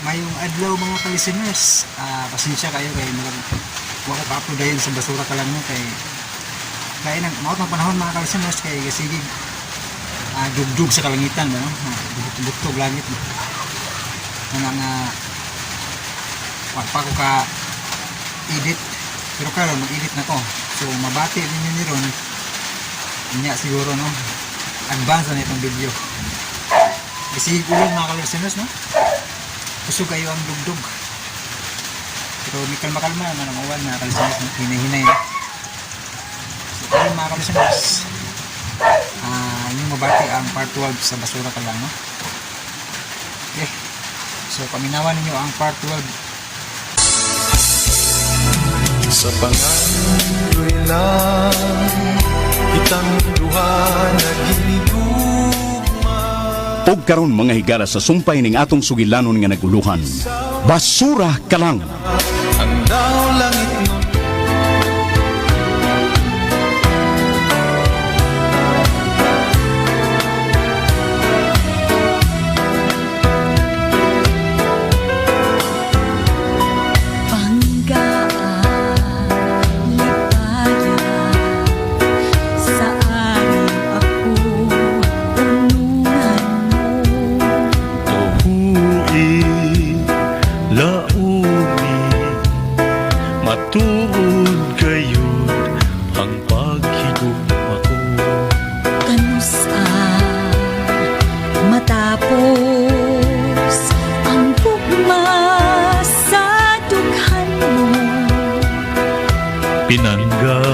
Mayong adlaw mga ka-listeners. Pasensya kayo kay wala ko pa-upload dayon sa basura ka lang mo kay nang maot ng panahon mga ka-listeners kay sige dugdug sa kalangitan no. Butog langit. Nang pa ko ka edit pero karon mag-edit na ko. So mabati ninyo ni ron. Inya siguro no. Advance na itong video. Kasi ulan mga ka-listeners no. Kusog kayo ang dugdug. Pero may kalma-kalma naman ang uwan mga ka-listeners no. Hinay-hinay no. So kayo mga ka-listeners yung mabati ang part 12 sa basura ka lang no. Okay. So paminawan ninyo ang part 12 sa pangandoy lang kitang duha naghinigugma. Og karon mga higala sa sumpay ning atong sugilanon nga naguluhan. Basura ka lang. Ang daw langit nun matuod gayud ang paghigugma ko. Kanusa matapos ang pugma sa dughan mo. Pinangga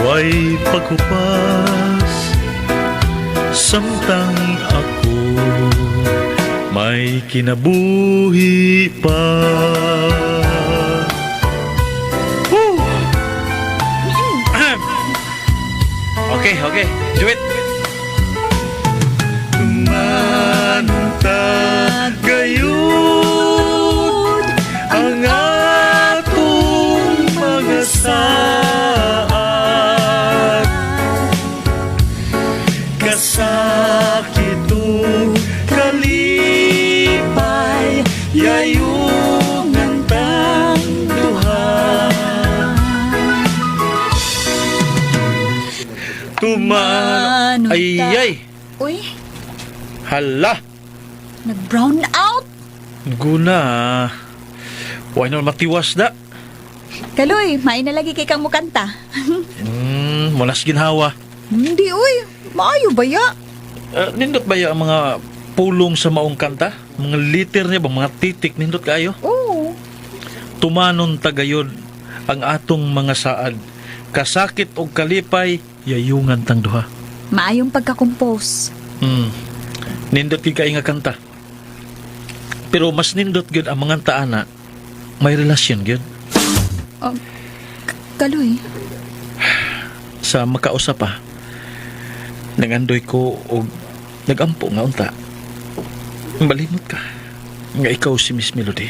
way pagkupas samtang ako may kinabuhi pa. Okay, do it. Tumanta gayud ang atong mga saad. Kasakit o kalipay yayungan tang duha. Ay. Uy, Hala. nag-brown out. Guna. Why not matiwas da? Kaloy, may nalagi kay kang mukanta. Mulas ginhawa. Hindi, uy. Maayo ba ya? Nindot ba yung mga pulong sa maong kanta? Mga liter niya ba? Mga titik nindot kayo? Oo. Tumanon tagayon ang atong mga saad. Kasakit o kalipay, yayungan tang duha. Maayong pagkakompose. Nindot gid kay nga kanta. Pero mas nindot gid ang mga taana may relasyon gid. Oh, Kaloy. Sa makausap pa, nagandoy ko og nagampo nga unta. Malimot ka nga ikaw si Miss Melody,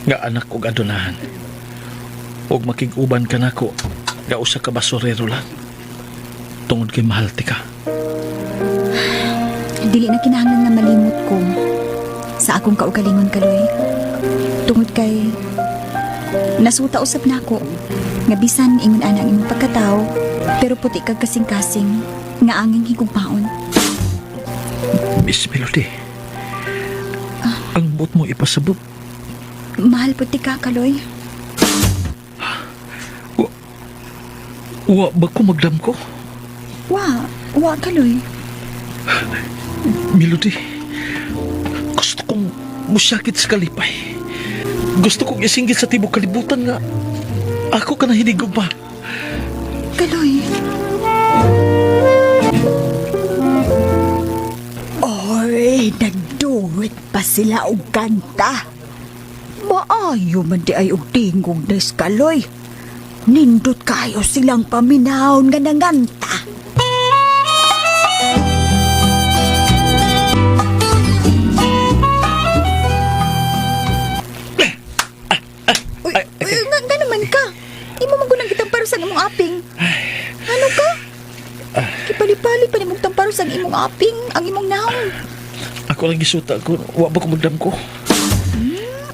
nga anak og adonahan, og makig-uban ka nako nga usa ka basurero lang tungod kay mahal ti ka. Dili na kinahanglan nga malimot ko sa akong kaugalingon, Kaloy. Tungod kay nasuta usab nako nga bisan ingon ana ang imong pagkatao pero puti kag kasing-kasing nga angin higugmaon. Miss Melody, ang buot mo ipasabot. Mahal puti ka, Kaloy. Wa ba ko magdam ko? Wa, Kaloy. Melody, gusto kong musyakit sa kalipay. Gusto kong isinggit sa tibok kalibutan nga ako ka na hinigog pa. Kaloy. Oy, nagduwit pa sila og kanta. Maayo man di ay og tingog des, Kaloy. Nindot kayo silang paminahon nga nanganta. Nga naman ka. Imo magunang kitang paros ang imong aping. Ano ka? Kipali-pali pa ni mong tamparos ang imong aping, ang imong naong. Ako lang gisuta ko. Wa ba ko magdam ko?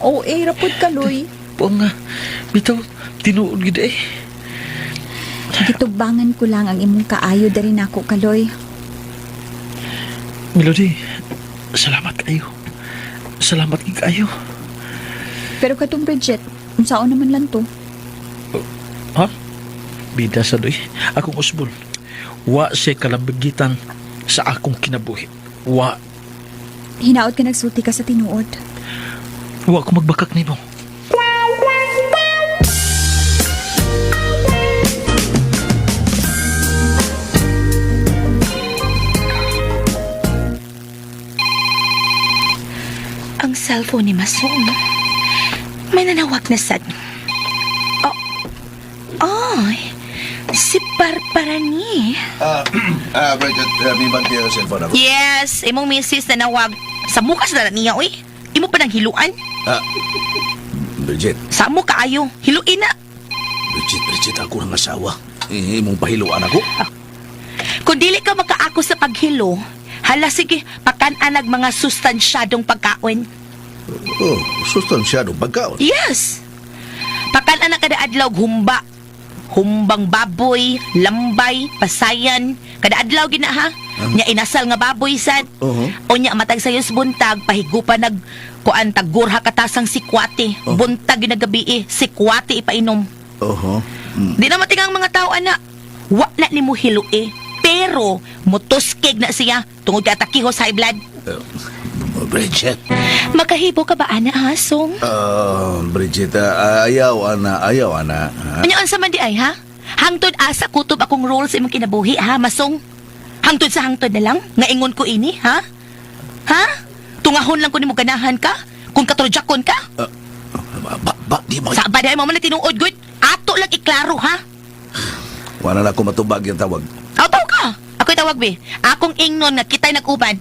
OA rapod kaloy. Puang nga, bitaw, tinuod gid eh. Gitubangan ko lang ang imong kaayo dari nako kaloy. Melody, salamat kayo. Salamat gid kayo. Pero katong Bridget, unsaon naman lang to? Ha? Bida sa doy. Akong usbol. Wa siya kalambigitan sa akong kinabuhi. Wa. Hinaot ka nagsulti ka sa tinuod. Wa ko magbakak nimo. Ang cellphone ni Masong. May nanawag na sad. Ay, si Parparani. Bridget, may bagay ang cellphone ako. Yes, imong misis na nawag. Sa mukas na niya, uy. Imo pa nang hiluan. Bridget, Sa mo kaayo, hiluin na. Bridget, ako ng asawa. Mong pahiluan ako? Kung dili ka makaako sa paghilo, hala sige, pakananag mga sustansyadong pagkaon. Oh, sustansyado pagkaon. Yes. Pakananag kada adlaw humba. Humbang baboy, lambay, pasayan, kada adlaw gina ha. Nya inasal nga baboy sad. O nya matag sayos buntag pahigupa nag kuan tagurha katasang sikwate. Buntag ginagabi sikwate ipainom. Di na matingang mga tao ana. Wa na nimo hilui. Pero mutuskig na siya tungod kay atakihos high blood. Bridget. Makahibo ka ba ana hasong? Bridget, ayaw, ana. Ano ang sama di ay, ha? Hangtod asa kutob akong role sa imong kinabuhi, ha, Masong? Hangtod sa hangtod na lang? Nga ingon ko ini, ha? Ha? Tungahon lang ko ni mo ganahan ka? Kung katrojakon ka? Di mo. Sa baday mo man na tinuod, good? Ato lang iklaro, ha? Wala na ako matubag yung tawag. Aw ka! Ako'y tawag, be. Akong ingnon na kita'y nag-ubad.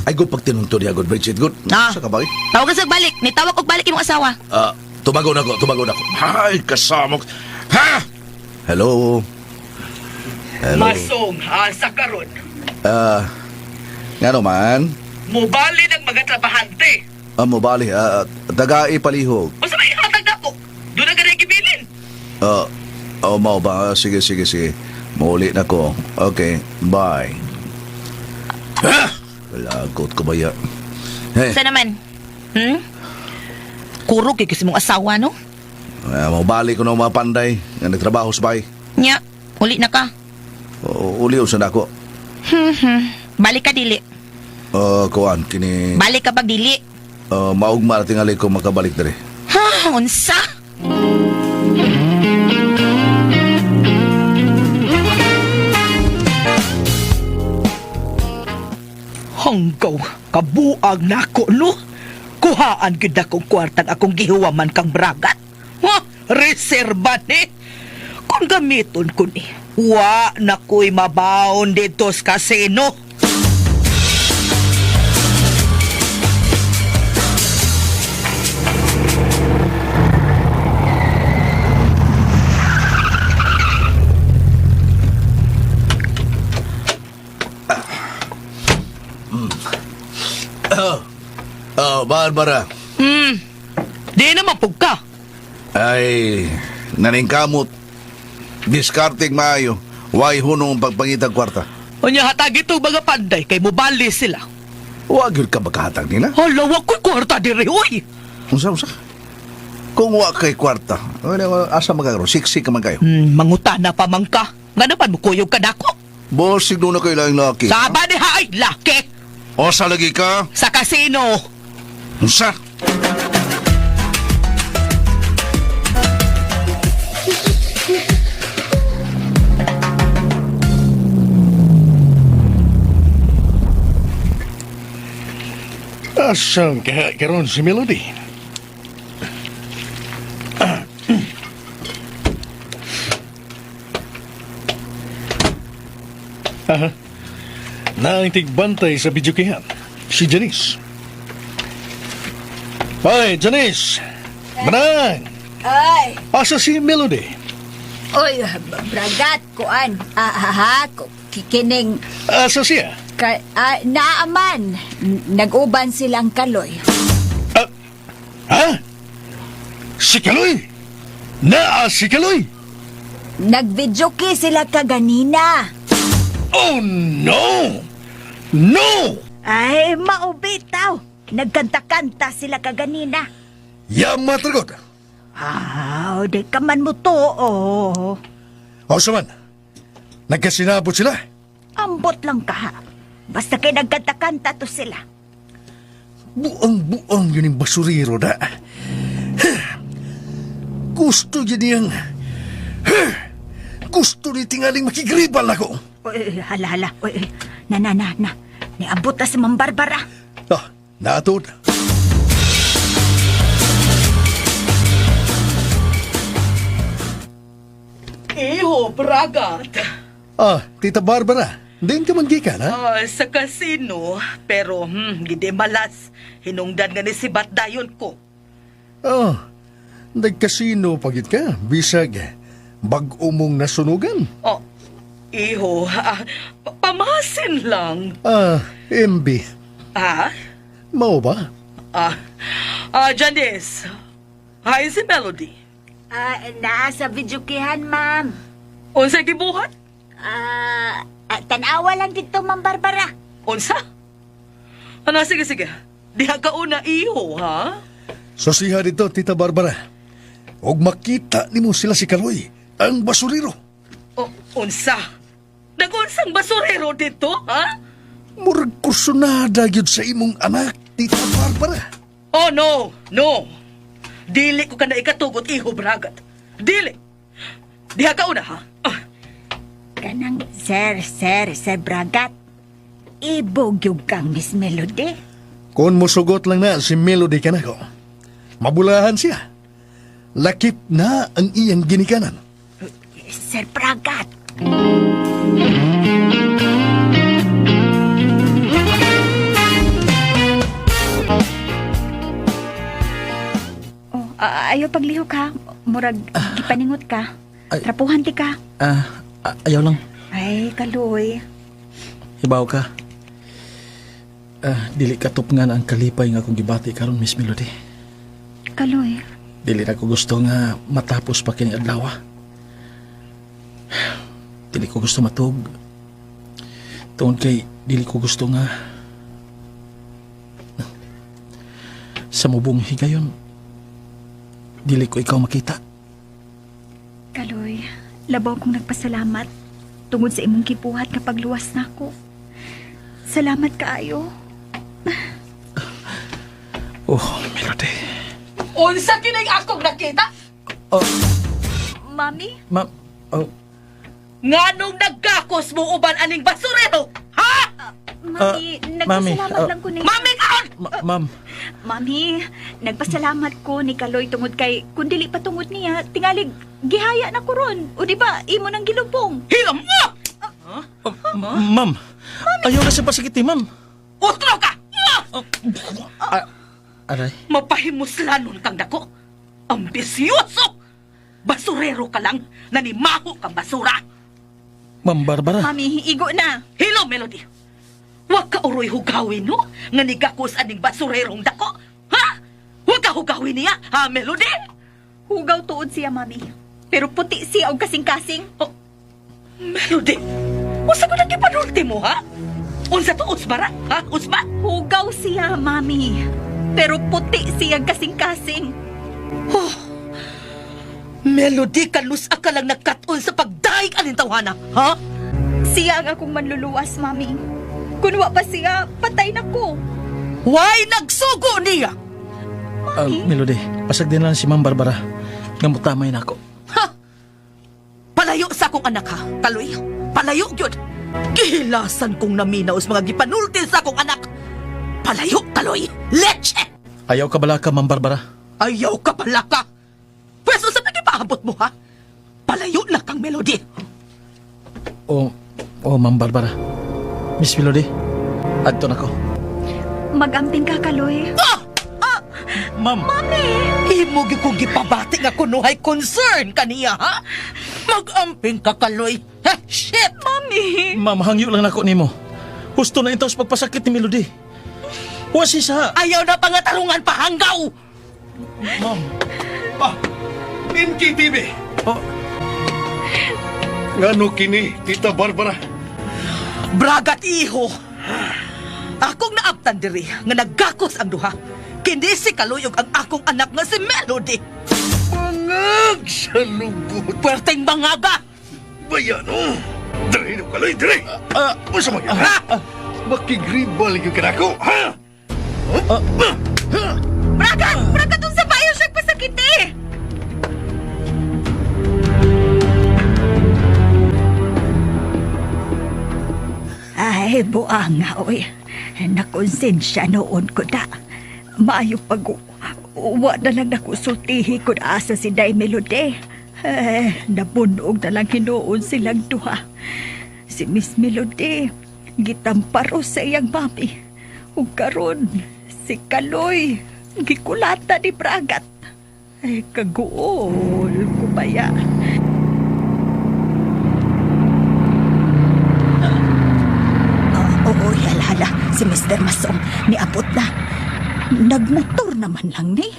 Ay, good pag tinungtod niya, good Bridget, good. Sa kabay? Tawag ka sa balik. Nitawag og balik imong asawa. Tumagon ako. Ay, kasamok. Ha? Hello? Masong, asa karon. Nga naman? Mubali ng mga trabahante. Mabali, taga ipalihog. O sa may hatag na po. Doon na ganay gibilin. Mau ba? Sige. Muli na ko. Okay, bye. Lagot ko ba ya? Hey, Sa naman? Kurog kay kasi mong asawa, no? mabali ko ng mga panday nga nagtrabaho sa bay. Nya, uli na ka. Uliw sa nako. Balik ka dili. Kuan, kini... Balik ka pag dili. maugma na tingali ko makabalik dere. Ha, unsa? Hanggaw, kabuang nako, no? Kuhaan gid akong kwartang akong gihuwaman kang bragat. Reserba ni. Kung gamiton ko ni, wa na ko'y mabaon dito sa kasino. Barbara. Di naman pug ka. Ay, naningkamot. Diskarting maayo. Way hunong pagpangitag kwarta. Unya hatag ito mga panday kay mubali sila. Huwag yun ka magkahatag nila. Hala, wa ko'y kwarta diri, uy. Unsa? Kung wa kay kwarta, asa magkakaroon? Siksik ka man kayo. Mangutana pa man ka. Nga naman mo kuyog ka dako. Boss, signo na kayo lang laki. Saba ni hay, laki. O sa lagi ka? Sa kasino. Unsa? Asang karon si Melody. Naintigbantay sa video kihan. Si Janice. Hoy, Janice! Manang! Ay, Asa si Melody? oy, bragat, kuan. Kikining, Asa siya? naaman. Nag-uban silang kaloy. Ha? Si Kaloy! Naa si Kaloy! Nag-video kay sila kaganina. Oh no! No! Ay, maubitaw. Nagkanta-kanta sila kaganina. Yang matragot. Di ka man mo to, oh. O saman, nagkasinabot sila. Ambot lang ka, ha. Basta kay nagkanta-kanta to sila. Buang-buang yun yung basuriro na. Gusto yun yung... Gusto ni tingaling makigribal ako. Uy, hala. Uy, na. Niabot na si Ma'am Barbara. Ah, naatod. Iho, Bragat. Ah, Tita Barbara, din ka man gikan, ha? Sa kasino, pero gidi malas. Hinungdan nga ni si Batdayon ko. Oh, nagkasino pagit ka. Bisag, bag-o mong nasunugan. Oh, iho, pamasin lang. Ah, MB, Ah? mao ba? Janice. Hi, si Melody. Nasa videokihan, ma'am. Unsa gibuhat? Tanawa lang dito, Ma'am Barbara. Unsa? Sige. Diha ka una, iho, ha? Sosiha dito, Tita Barbara. Og makita nimo sila si Kaloy, ang basuriro. Unsa? Nag-unsang basurero dito, ha? Murag kursunada gyud sa imong anak, Tita Barbara. Oh, no. Dili ko ka na ikatugot, iho, Bragat. Dili. Diha ka una, ha? Kanang, Sir Bragat. Ibogyog kang Miss Melody. Kung musugot lang na si Melody ka na ko, mabulahan siya. Lakip na ang iyang ginikanan. Sir Bragat. Ayaw paglihok ha. Murag, gipaningot ka. Trapuhan ti ka. Ayaw lang. Ay, Kaloy. Ibaw ka. Dili katupngan ang kalipay nga akong gibati karon, Miss Melody. Kaloy. Dili na ko gusto nga matapos pa kini adlaw. Dili ko gusto matug. Tungod kay dili ko gusto nga sa mubong higayon dili ko ikaw makita. Kaloy, labaw kong nagpasalamat tungod sa imong kipuhat kapag luwas na ako. Salamat kaayo. Oh, Melody. Unsa kining akong nakita? Mami? Ma'am, Nganong nagkakos mo uban aning basurero? Ha? Mami, Mami, nagpasalamat lang ko ni... Mami kaon! ma'am. Mami, nagpasalamat ko ni Kaloy tungod kay kung dili pa tungod niya, tingalig gihaya na ko ron. O di ba, imo nang gilubong. Hilam mo! Ma'am, ayaw na sa pasikiti, ma'am. Utro ka! Aray. Mapahimuslanon kang dako. Ambisyoso! Basurero ka lang, nanimaho kang basura. Ma'am Barbara. Mami, igo na. Hello, Melody. Huwag ka uroy hugawin, no? Nga nigakos aning basurerong dako. Ha? Huwag ka hugawin niya, ha, Melody? Hugaw tuod siya, Mami. Pero puti siya og kasing-kasing. Oh, Melody, usa ko nagipanulti mo, ha? Unsa to, Usmara? Ha, Usma? Hugaw siya, Mami. Pero puti siya kasing-kasing. Oh, Melody, kalusa ka lang nagkaton sa pagdaig aning tawana, ha? Siya ang akong manluluwas, Mami. Kung wa pa siya, patay na ko. Why nagsugo niya? Melody, pasag din lang si Ma'am Barbara. Nga mutamay na ako. Ha? Palayo sa akong anak, ha? Kaloy, palayo yun. Gihilasan kong naminaw sa mga gipanulti sa akong anak. Palayo, Kaloy. Leche! Ayaw ka bala ka, Ma'am Barbara? Ayaw ka pala ka. Pwesto sa nagipaabot mo, ha? Palayo na kang Melody. Ma'am Barbara. Miss Melody, adto na ko. Magamping ka, Kaloy. Ma'am! Imo gi kong gipabati nga kunuhay concern kaniya, ha? Mag-amping ka, Kaloy. Ha? Shit! Mami! Ma'am, hangyo lang nako nimo. Husto na ito sa pagpasakit ni Melody. Wasi sa... Ayaw na pangatarungan pa hanggaw! Ma'am... Minky TV. Oh. Ngano kini, Tita Barbara? Bragat iho. Akong naabtan diri nga naggakos ang duha. Kindi si Kaluyog ang akong anak nga si Melody. Mangag sa lugot. Pwerteng bangaga. Bayan, oh. Dere, Kaloy, dere. Masa mo yan, ha? Makigribal yung kanako, ha? Bragat! Bragat ang sabayo siyang pasakiti! Ay, buang nga, oy. Nakonsensya noon ko na. Maayo pag uwa na lang nakusultihi ko na asa si Day Melody. Nabunog na lang hinoon silang duha. Si Miss Melody, gitamparo sa iyang mami. Ug karon si Kaloy, gikulata ni Bragat. Ay, kaguol ko ba yan? Oo, hala. Si Mr. Masong, niabot na. Nagmotor naman lang ni.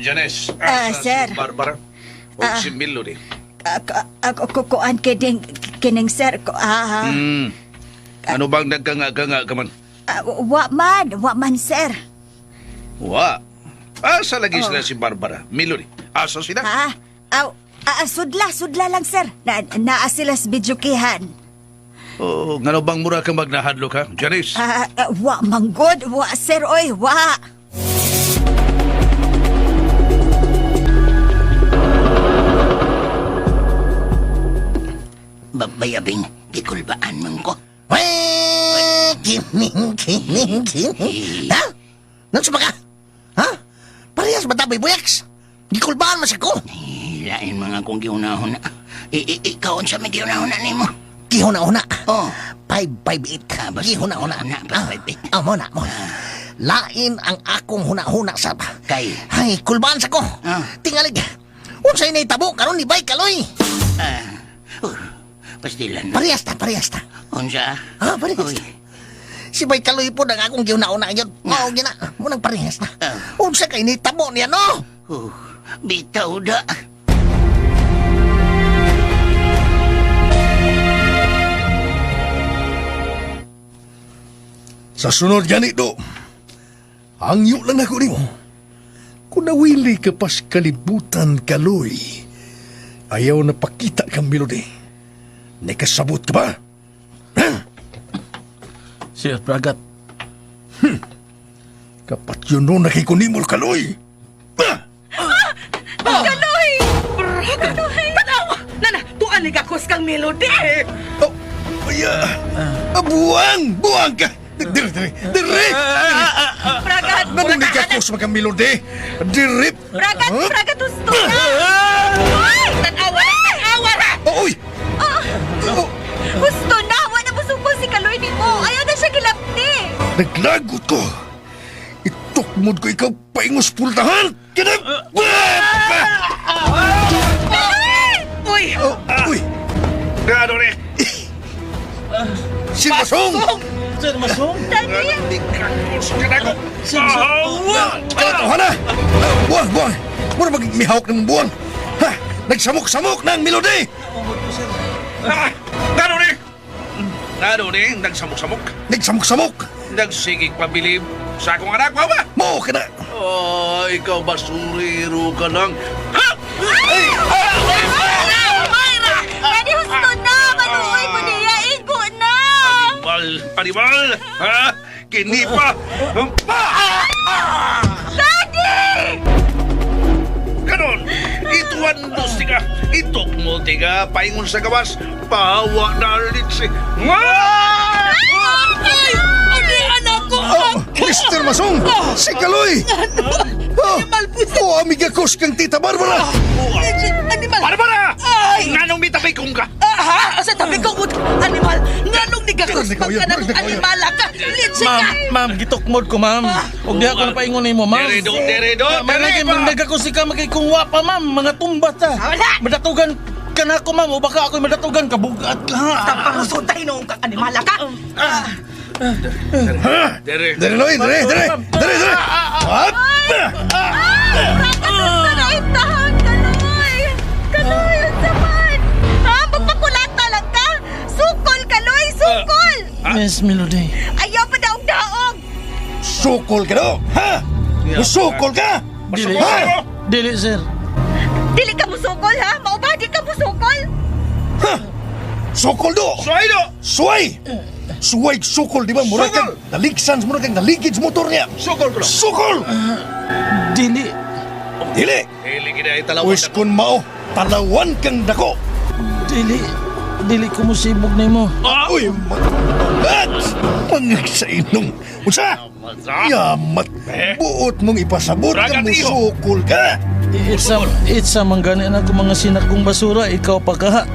Janice. Sir. Si Barbara. O si Melody. Kukuan kining sir. Ano bang nagkanga-kanga ka man? Wa man, sir. Wa. Asa lagi sila si Barbara? Melody. Asa sila? Sudla lang, sir. Naa sila sa bidyukihan. Oh, ngano bang mura ka magnahadlok ha? Janice. Wa manggod. Wa, sir, oy, wa. Babayabing, gikulbaan man ko. Kining. Ha? Nansa ba ka? Ha? Parehas ba tabay buyaks? Gikulbaan mas ako. Lain mga kong gihunahon na. Ikaw sa may gihunahon na ni mo. Gihuna-una. Oh. 558. Gihuna-una. 558. Muna. Lain ang akong huna-huna sa ba. Kay? Ay, kulbaan sa ko. Tingalig. Unsay na itabo, karon ni Bay Kaloy. Pastilan. Parehas ta. Unsa? Parehas ta. Si Bay Kaloy po nang akong gihuna-una yun. Mao gina. Munang parehas na. Unsa kay ni tabo niya, no? Bitaw da. Sa sunod gani, do. Hangyo lang ako nimo. Kung nawili ka pas kalibutan, Kaloy, ayaw na pakita kang Melody. Nakasabot ka ba? Sir Bragat. Kapat yun no nakikunimol, Kaloy. Kaloy! Bragat! Tanawa! Nana, tuan ni gakos kang Melody! Buang ka! Dire! Bragat! Nanong nagkakos mga Melody? Dirip! Bragat, gusto na! Tanawa ra! Oy! Gusto na! Wala mo sumbong si Kaloy ni mo! Ayaw na siya gilapti! Naglagot ko! Itukmod ko ikaw paingos pultahan! Kinap! Uy! Uy! Gano rin? Si Masong! Sir Masong? Hindi ka ka na ko. Kalatohan na! Buwang! Mura magmihawak ng buwang! Ha! Nagsamok-samok ng Melody! Gano rin? Nagsamok-samok? Nagsamok-samok! Nagsigig pabilib sa akong anak mo ba? Mo ka na! Ikaw basurero ka lang. Kani gusto na! Manuoy mo niya! Igo na! Animal! Ha? Kini pa! Daddy! Ganon! Ituan dos tiga! Itok mo tiga! Paingon sa gawas! Pahawa na rin si... Ay! Ano yung anak ko? Mr. Masong! Si Kaloy! Animal po sa... amiga kos kang Tita Barbara! Animal! Barbara! Ay! Nganong may tabi kong ka? Ha? Sa tabi ko, animal! Nganong ni gakos pag ka ng animala ka? Litsi ka! Ma'am, gitukmod ko, ma'am. Huwag di ako napaingon ni mo, ma'am. Deredo! Magagakusi ka magkikungwa pa, ma'am. Mga tumbat, ha. Madatugan ka na ako, ma'am. O baka ako'y madatugan ka. Bugat ka. Taparusuntay noong ka animala ka! Dere. Dari Loy, dari. What? Naintahan, Kaloy! Kaloy, unsa man? Ha? Magpakulata lang ka? Sukol, Kaloy, sukol! Miss Melody. Ayaw pa daog-daog! Sukol ka daw, ha? Sukol ka? Dili. Ha? Dili, sir. Dili ka mo sukol, ha? Mauba, di ka mo sukol? Ha? Sukol do? Suay do! Suway! Suway sukol, di ba? Murag kang naligsan, murag kang naligid sa motor niya. Sukol ko lang. Sukol! Dili. Dili! Hili kita ay talawan. Uwis kun mao, talawan kang dako. Dili. Dili ko musibog na mo. Uy, mangat! Mangag sa inong. Unsa? Yamat. Buot mong ipasabot ka Bragat, mo iho. sukol ka. Itsa manggani na ko mga sinakong basura, ikaw pa ka.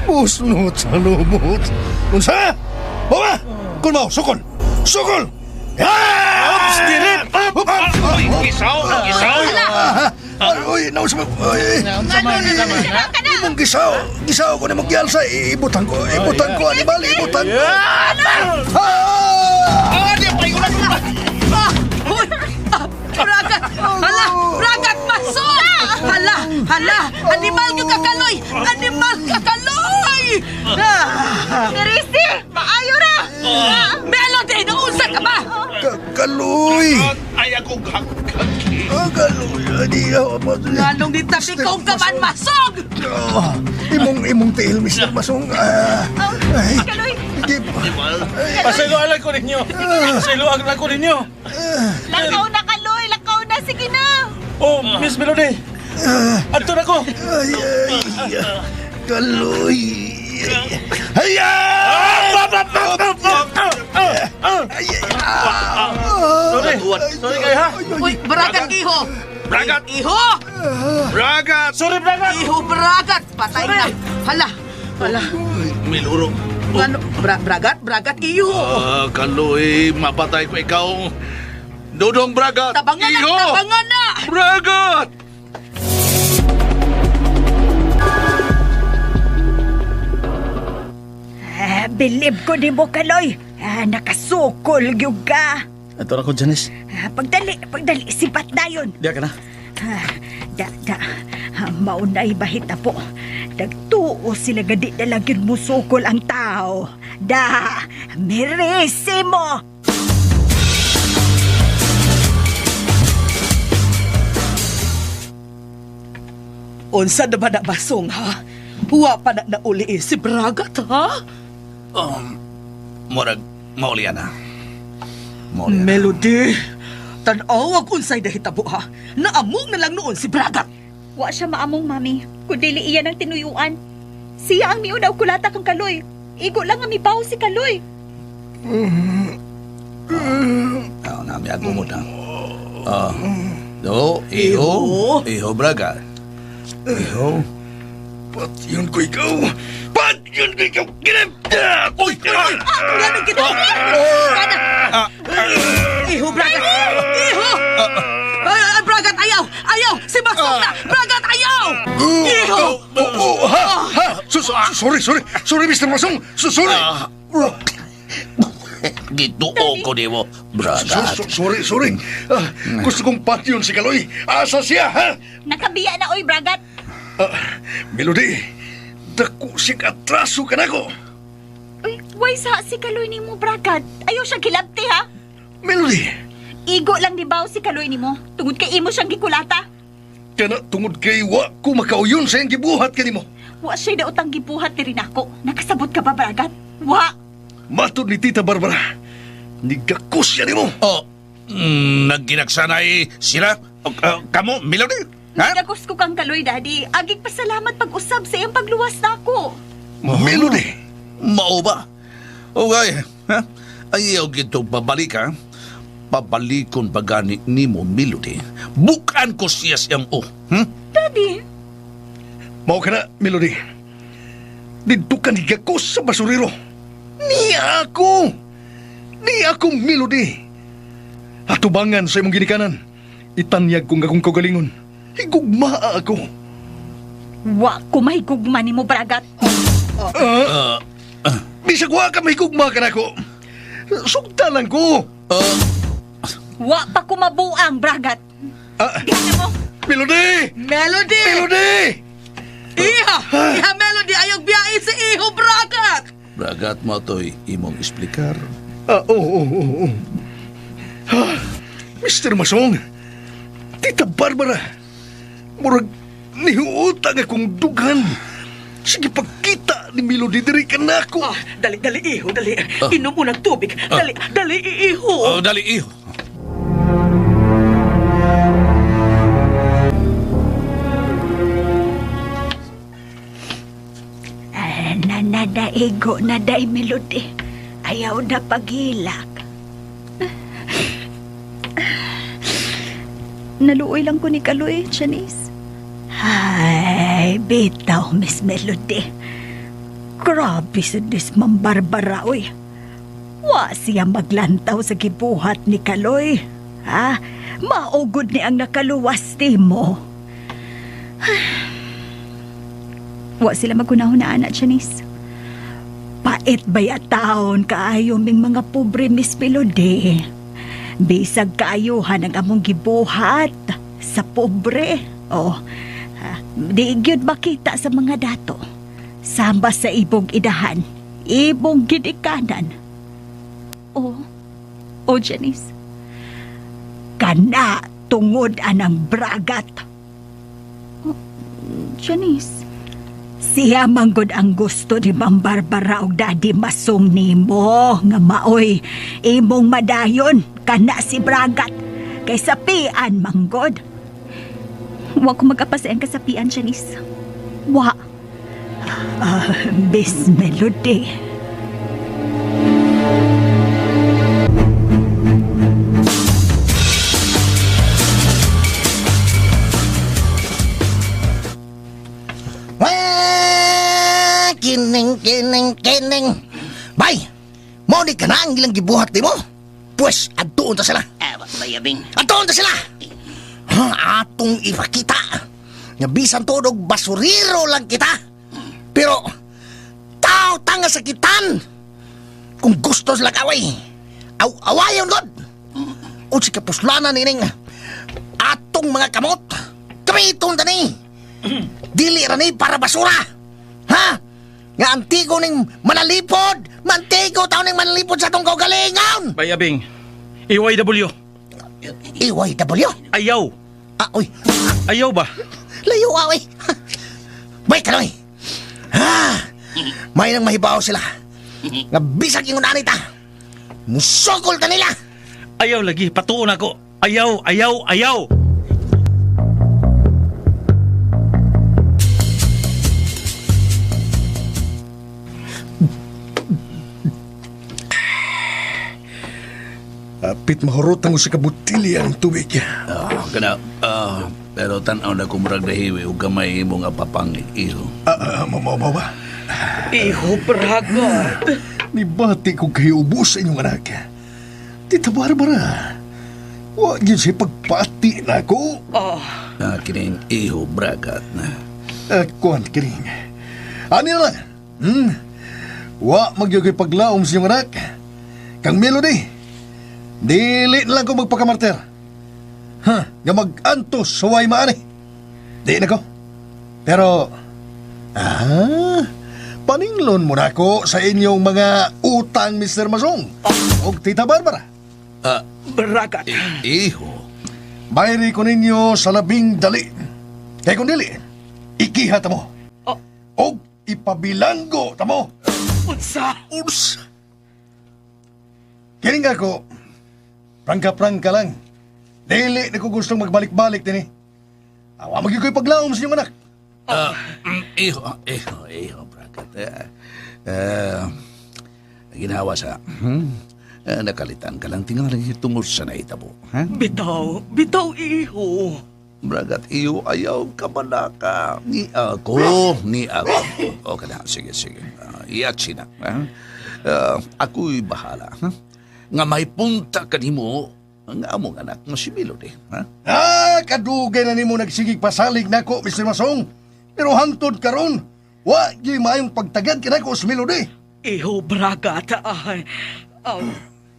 Pusnot sa lumot. Unsa? Bawa! Kun mao, sukol! Sukol! Ops, dirit! Gisaw! Uy, naus mo. Uy, Sama. imong gisaw ko na magyalsa. Ibutan ko, animal, ibutan ko. Bragat! Hala! Bragat, masok! Hala! Animal ka, Kaloy! Animal ka, Kaloy! Nerisi! Maayo ra! Melody, naunsa ka ba? Kaloy! Ay akong hagkaki. Kaloy, adi ako. Nganong di tapikaw ka man, masog! Imong tail, Mr. Masong. Ay, Kaloy! di ba? Pasiluan lang ko ninyo. Pasiluan lang ko ninyo. Lakaw na, Kaloy! Lakaw na! Sige na! Oh, Miss Melody. Adto na ko. Kaloy! Haya! Sorry kayo ha. Uy, Bragat, iho! Bragat! Iho! Bragat! Sorry, Bragat. Iho, Bragat! Patay na! Hala! Miluro. Ano? Bragat, iho! Kaloy, mapatay ko ikaw. Dodong Bragat! Tabangan na! Iho! Tabangan na! Bragat! Bilib ko di mo, Kaloy! Nakasukol yung ka! Ito na ko, Janice. Pagdali, sipat na yun! Diya ka na. Maunay bahita po. Nagtuo sila gadi na lang yun musukol ang tao. Meresi mo! Unsa na ba na basong, ha? Huwa pa na nauli si Bragat, ha? Morag, mauli na. Melody, tanaw ang unsay nahitabo, ha? Naamong na lang noon si Bragat. Wa siya maamong, mami. Kundili iyan ang tinuyuan. Siya ang miunaw kulata kang Kaloy. Igo lang ang mibaw si Kaloy. Nami ako mo na. Iho Bragat. Iho. Patyon ko ikaw! Ginip! Uy! Ganun kita! Iho, Bragat! Iho! Bragat, ayaw! Ayaw! Si Masong na! Bragat, ayaw! Iho! Sorry, Mr. Masong! Sorry! Gituo ko di mo, Bragat. Sorry. Gusto kong patyon si Kaloy. Asa siya, ha? Nakabiya na, oy, Bragat. Melody, dako siyang atraso ka na ko. Uy, why sa si Kaloy ni mo, Bragat? Ayaw siya kilabti, ha? Melody, Igo lang di baw si Kaloy ni mo. Tungod kay imo siyang gikulata. kana tungod kay wa ko makauyon sa iyang gibuhat ka nimo. Wa siya daotang gibuhat ni rin ako. Nakasabot ka ba, Bragat? Wa! Matod ni Tita Barbara, nigakos yan nimo. Nagginagsanay sila? Kamo, Melody? Ha? Nagagos ko kang Kaloy, Daddy. Agig pasalamat pag-usab sa iyang pagluwas na ako. Melody, Mao ba? Okay, ha? Ayaw gito babalik, ha? Pabalikon ba gani ni mo, Melody? Bukan ko siya siyang Daddy, mao ka na, Melody. Dito ka nigakos sa basurero. Niya ako, Melody. Atubangan sa imong ginikanan. Itanyag kong akong kagalingon. Higugmaa ako. wa ko mahigugma ni mo, Bragat. Bisag wa ka may kugma ka nako. Sugta lang ko. Wa pa ko mabuang, Bragat. Gana mo? Melody! Melody! Melody! Iha! Iha Melody ayog biyain si Iho Bragat! Bragat mo to'y imong explicar. Oo. Mr. Masong, Tita Barbara, murag nihuutang akong dughan. Sige, pagkita ni Melody diri ka na ako. Dali, Iho, dali. Inom mo ng tubig. Dali, Iho. Dali, Iho. Nadaigo na day Melody. Ayaw na paghilak. Naluoy lang ko ni Kaloy, Janice. Ay, bitaw, Miss Melody. Grabe sa Ma'am Barbara, oy. Wa siya maglantaw sa gibuhat ni Kaloy. Ha? Maugod ni ang nakaluwas mo. Wa sila magkunahunaan na, Janice. Pait baya taon kaayo ming mga pobre, Miss Melody. Bisag kaayuhan ang among gibuhat sa pobre. Di gyud makita sa mga dato. Samba sa ibong idahan, ibong gidikanan. Janice. Kana tungod anang Bragat. Janice. Siya manggod ang gusto ni Ma'am Barbara og Daddy Masong nimo nga maoy imong madayon kana si Bragat kay sapian manggod. Wa ko mag-apasay ang kasapian, Janice. Wa. Miss Melody. Kining. Bay, mo di ka na ang ilang gibuhat di mo? Pues, adtuon ta sila. Bayabing. Adtuon ta sila! Atong ipakita. Nga bisan tudog basuriro lang kita. Pero, tao tanga sakitan. Kung gusto sila kaway, awayon god. O si kapuslanan nining atong mga kamot. Kamiton tani. Dili rani para basura. Ha? Nga antigo ning manalipod. Mantigo tao ning manalipod sa atong kaugalingon. Bayabing, EYW. EYW? Ayaw. Uy. Ayaw ba? Layo, awi. Bay, Kaloy. May nang mahibaw sila. Nga bisag yung anita. Musokol ta nila. Ayaw lagi, patuon ako. Ayaw. Apit mahurot mo sa kabutili ang tubig. Pero tanaw na kumurag dahiwi o gamay mo nga papangit, Iho. Mama ba? Iho Bragat. Nibati ko kayo ubos sa inyong anak. Tita Barbara, huwag yun siya pagpati na ako. Kining Iho Bragat na. Kuhan, kining. Ano na lang? Huwag magyagay paglaom sa inyong anak. Kang Melody, dili na lang ko magpakamarter. Nga mag-antos sa way maani. Di na ko. Pero, paninglon mo na ako sa inyong mga utang, Mr. Masong. O Tita Barbara. Bragat. Iho. Bayri ko ninyo sa labing dali. Kaya kung dili, ikiha tamo. O ipabilanggo tamo. Unsa? Kiring ako, prangka-prangka lang. Dili na ko gustong magbalik-balik din eh. Awa magiging ko'y paglaom sa inyong anak. Iho, Bragat. Ginawa sa... nakalitan ka lang tingalang tungod sa naitabo. Bitaw, Iho. Bragat, iyo, ayaw ka malaka. Ni ako. O ka na, sige. Iyaksi na. Ako'y bahala. Nga may punta ka ni mo ang among anak nga si Melody. Kadugay na ni mo nagsigig pasalig na ko, Mr. Masong. Pero hangtod karon, wag yung mayong pagtagad ka na ko si Melody. Iho, Bragat.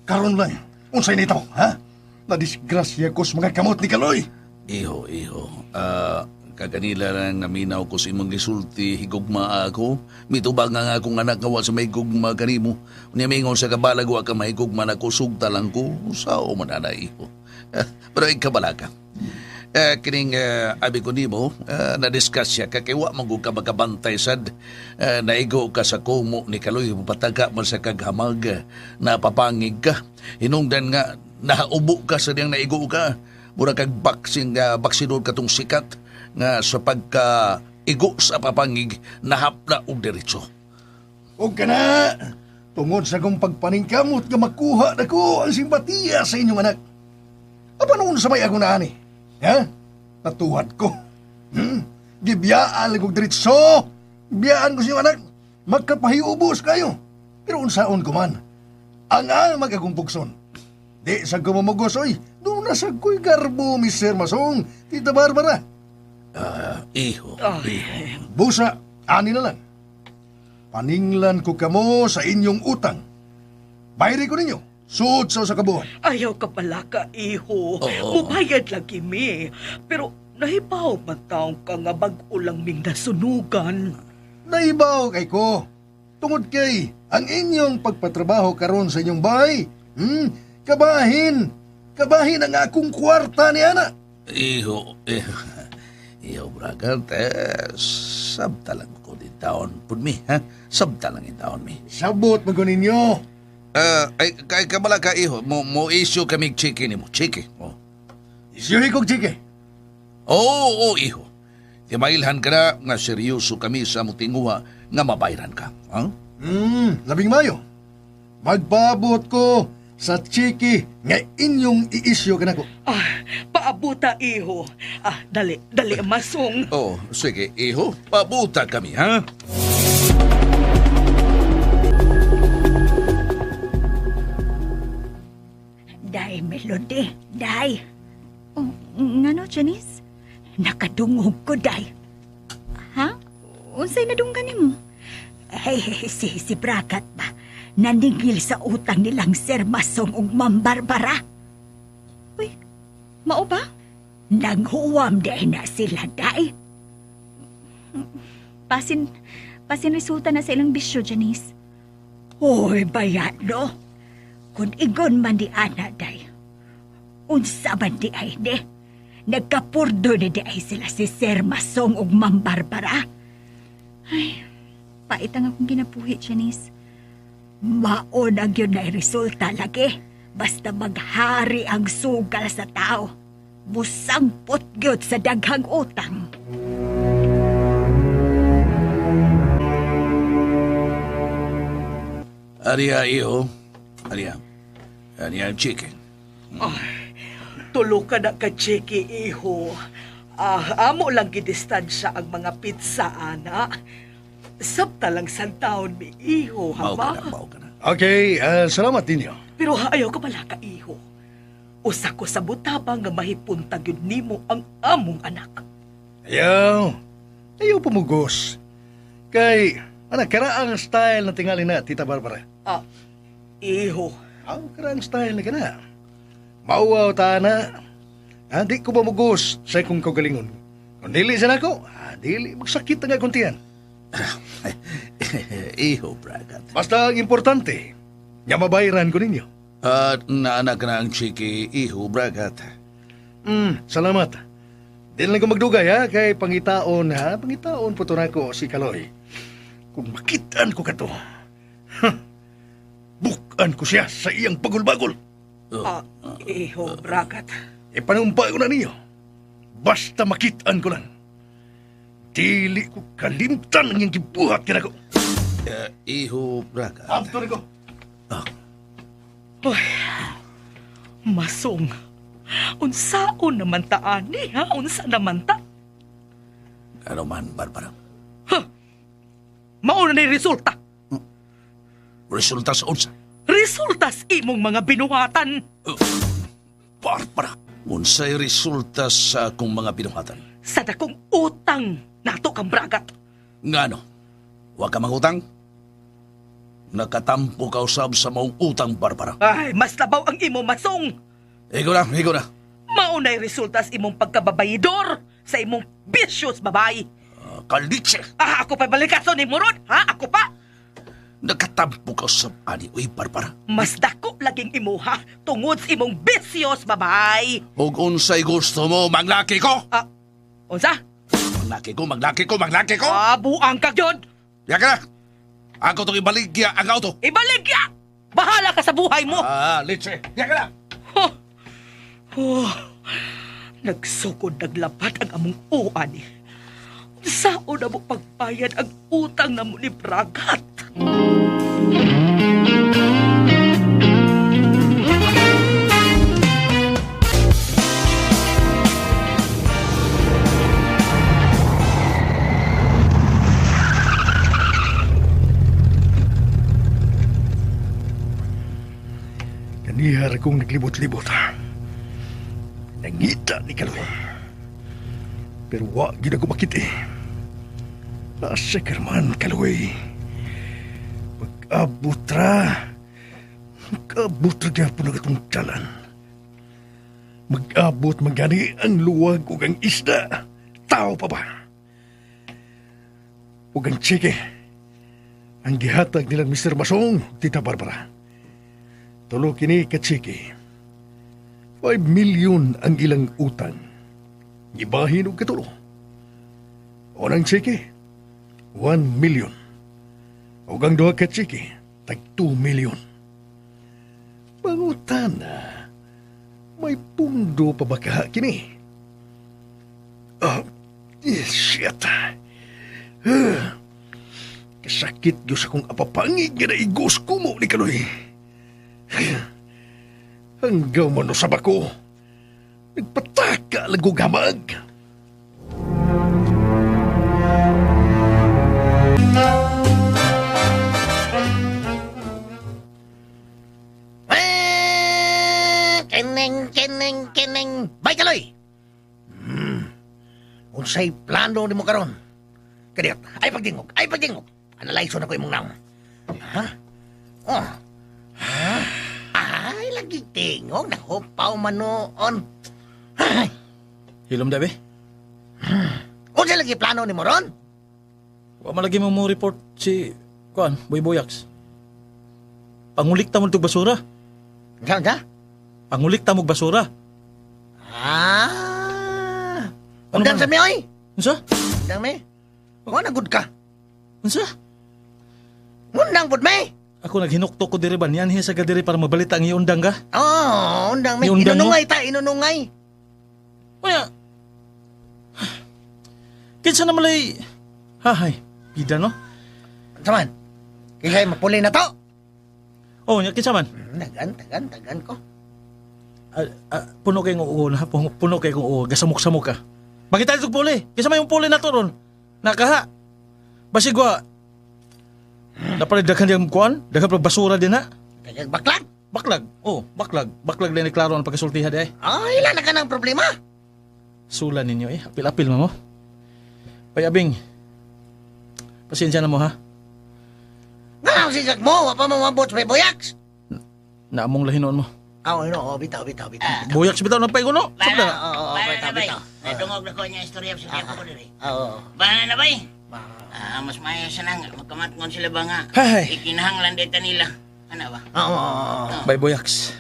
Karon lang, unsay nito, ha? Nadisgrasya ko sa mga kamot ni Kaloy. Iho. Kaganila lang naminaw ko sa imong gisulti, higugma ako. Mitubag nga akong anak nga wa sa may gugma kanimo. Unya mingon sa kabalag wa ka may gugma na ko, sugta lang ko. Sao man ana, iho. Pero ikabala ka. Kining abi ko nimo, na-discuss siya, kakiwa magug ka magkabantay sad. Naigo ka sa kumo ni Kaloy, pataga man sa kaghamag, napapangig ka. Hinungdan nga, naubo ka sa diyang naigo ka. Mura kag baksinod ka tong sikat, nga sa pagka-igo sa papangig, nahapla og diretso. O ka na, tungod sa kong pagpaningkamot nga makuha na ko ang simpatiya sa inyong anak. Apa noon sa may ako na ani? Ha? Natuhad ko. Gibiyaan lang kong diretso. Gibiyaan ko sa inyong anak. Magkapahiubos kayo. Pero unsaon ko man, ang magagong pugson. Di sa kumamugos, oy. Doon na sa kuy garbo, Mr. Masong, Tita Barbara. Iho. Busa, ani na lang. Paninglan ko kamo sa inyong utang. Bayri ko ninyo, suod sa kabuhan. Ayaw ka pala ka, iho. Oo. Mubayad lang kimi. Pero nahibaw man taong ka nga bag-o lang ming nasunugan. Naibaw kay ko. Tungod kay, ang inyong pagpatrabaho karon sa inyong bahay, kabahin. Kabahin ang akong kwarta ni Ana. Iho, Bragat, sabta lang ko din taon po mi, ha? Sabta lang yung taon mi. Sabot mo ninyo. Kay kamala ka, iho, mo issue kami chiki ni mo, chiki. Oh. Isyuhi kong chike. Oo, iho. Timailhan ka na nga seryoso kami sa mutinguha nga mabayran ka, ha? Labing mayo. Magpabot ko sa chiki nga inyong i-issue ka na ko. Paabuta, iho. Dali, Masong. Oh, sige, iho, pabuta kami, ha? Day, Melody. Day. Oh, nga no, Janice? Nakadungog ko, Day. Ha? Unsay nadunggan nimo? Hey, si Bragat ba? Naningil sa utang nilang Sir Masong ug Ma'am Barbara. Uy, mao ba? Nanghuwam day na sila, Day. Pasin resulta na sa ilang bisyo, Janice. Hoy, bayado. Kung igon man di ana, Day. Unsa man di ay, de. Nagkapurdo na di ay sila si Sir Masong ug Ma'am Barbara. Ay, pait ang akong ginapuhi, Janice. Maon ang yun na resulta lagi. Basta maghari ang sugal sa tao. Musangpot gyud sa daghang utang. Ariya, iho. Ariya ang chicken. Tulo ka na ka, Chiki, iho. Amo lang gidistansya ang mga pizza, ana. Sabta lang sa taon mi, iho, haba? Mao ka na. Okay, salamat ninyo. Pero ayaw ka pala ka, iho. Usa ko sa butabang nga mahipuntag yun nimo ang among anak. Ayaw pumugos. Kay, karaang style na tingali na, Tita Barbara. Iho. Karaang style na ka na. Mauwaw ta na. Di ko pumugos sa ikong kagalingon. Kung dili sa nako, dili magsakit nga kuntiyan. Iho, Bragat. Basta ang importante, nga mabayaran ko ninyo. Naanak na ang chiki, iho, Bragat. Salamat. Di lang ko magdugay, ha, kay pangitaon, ha. Pangitaon po to na ko si Kaloy. Kung makitaan ko kato, bukan ko siya sa iyang pagulbagol. Iho, Bragat. Ipanumpa ko na ninyo. Basta makitaan ko lang. Dili ko kalimtan ang iyang gibuhat ka na ko. Iho, Bragat. Abto na ko. Uy, Masong. Unsaon naman ta, ani, ha? Unsa naman ta? Ano man, Barbara? Mauna na resulta. Resulta sa unsa? Resulta sa imong mga binuhatan. Barbara, unsay resulta sa akong mga binuhatan? Sa dakong utang nato kang Bragat. Ngano? Wa ka mangutang? Nakatampo ka usab sa maong utang, Barbara. Ay, mas labaw ang imo masong. Ikaw na. Maunay resulta sa imong pagkababayidor sa imong bisyos babae. Kalitse. Ako pa balikaso ni Murod, ha? Ako pa? Nakatampo ka usab, ani, uy, Barbara. Mas dako laging imo, ha? Tungod sa imong bisyos babae. Ug unsay gusto mo, manglaki ko? Unsa? Manglaki ko. Buang ka gyud. Ya ka na. Ako itong ibaligya ang auto. Ibaligya! Bahala ka sa buhay mo. Litse. Ya ka na. Nagsukod naglapat ang among uani. Saan na mo pagbayad ang utang na mo ni Bragat? Kanihar akong naglibot-libot. Nangita ni Kaloy. Pero wag gid ako makiti. Nasa karman, Kaloy. Mag-abot ra gyapon ang itong talan. Mag-abot magani ang luwag ug ang isda. Tao pa ba? Ug ang tsike. Ang gihatag nilang Mr. Masong, Tita Barbara. Tulo kini ka tsike. 5 million ang ilang utang. Gibahin og katulo. Unang tsike, 1 million. O ang duha ka tsike, tag 2 million. Pangutana, may pundo pa ba ka kini? Shit. Kasakit gyud akong apapangig nga naigos ko mo ni Kaloy. Hanggaw man usab ako. Nagpataka lagog hamag. Keneng. Bay, Kaloy! Unsay plano ni mo karon? Kadiyot, ay pagdingog. Analyze na ko imong naong. Ha? Ay, lagi tingog. Nahupaw man noon. Ay. Hilom dabi? Unsay lagi plano ni mo ron? Wa malagi mo report si Boy Boyax. Pangulik ta mo itong basura. Saan? Pangulik ta mo basura. Undang sa mi, oy! Unsa? Undang mi? Wala good ka. Unsa? Undang pud mi! Ako naghinuktok ko diri ba niyan sa gadiri para mabalita ang iundang ka? Undang mi. Iundang mo? Inunungay. Kaya, kinsa na malay, hahay, pida no? Saman, kaya mapuli na to. Kinsa man? Tagan ko. Puno kay ng uo na, puno kay kong uo, gasamok-samok ka. Bakit tayo itong puli? Kinsa may yung puli na to ron? Nakaha. Basigwa, napalagdagan niyang kuwan, dagan pa basura din ha? Baklag? Baklag. Baklag din ni Claro ang pagkasultiha di ay. Ilan na ka ng problema? Sula ninyo eh, apil-apil mo. Payabing, pasensya na mo ha? Nga, sisak mo, wapa mo mabot sa Boyax. Naamong lahinon mo. Bitaw. Boyax bitaw ng paiguno. Sabda na. Bitaw. Dungog na ko niya istorya sa tiyan ko diri. Bana na bay? Mas maya siya nang magkamatngon sila ba nga. Ikinahanglan dito nila. Ano ba? Bay Boyax.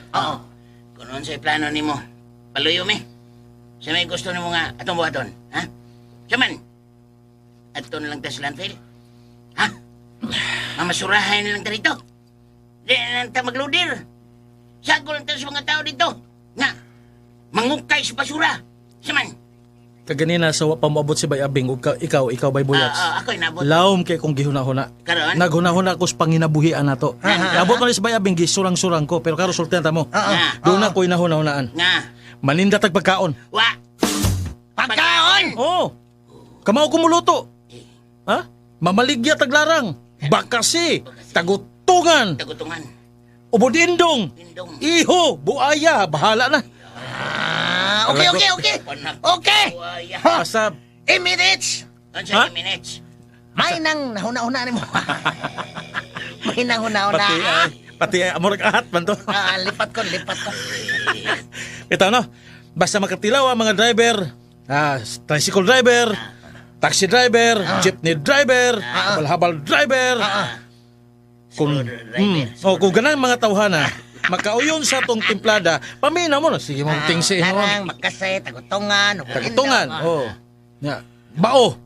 Kung ano sa'y plano ni mo, paluyo mi. Sa may gusto ni mo nga atong buhaton. Ha? Siyaman, ato na lang ta sa landfill. Ha? Mamasurahan na lang ta dito. Di na lang ta magludir. Sago lang ta sa mga tao dito. Nga, mangukay sa basura. Siyaman. Kaganina sa wa pa moabot si Bayabing ug ikaw Bay Boyax. Ako'y nabot. Lawom kay kong gihuna-huna. Karon? Naghuna-huna ko sa panginabuhian nato. Abot man si Bayabing gisurang-surang ko pero karo sultan ta mo. Doon na ko inahuna-hunaan. Nga. Maninda tag pagkaon. Wa. Pagkaon? Kamao ko muluto. Ha? Mamaligya taglarang. Bakasi. Tagutungan. Ubodindong. Iho. Buaya. Bahala na. Okay. Basta. 8 minutes. Ha? 8 minutes. May nang nahuna-huna ni mo. hinahuna-una. Pati amor ahat man to. Lipat ko. Ito no, basta makatilaw ang mga driver, tricycle driver, taxi driver, jeepney driver, habal-habal driver. Kung ganang mga tawhana, makauyon sa tong timplada, paminaw mo na, sige mong tingsi. Karang, magkasay, tagutungan. Tagutungan, bao.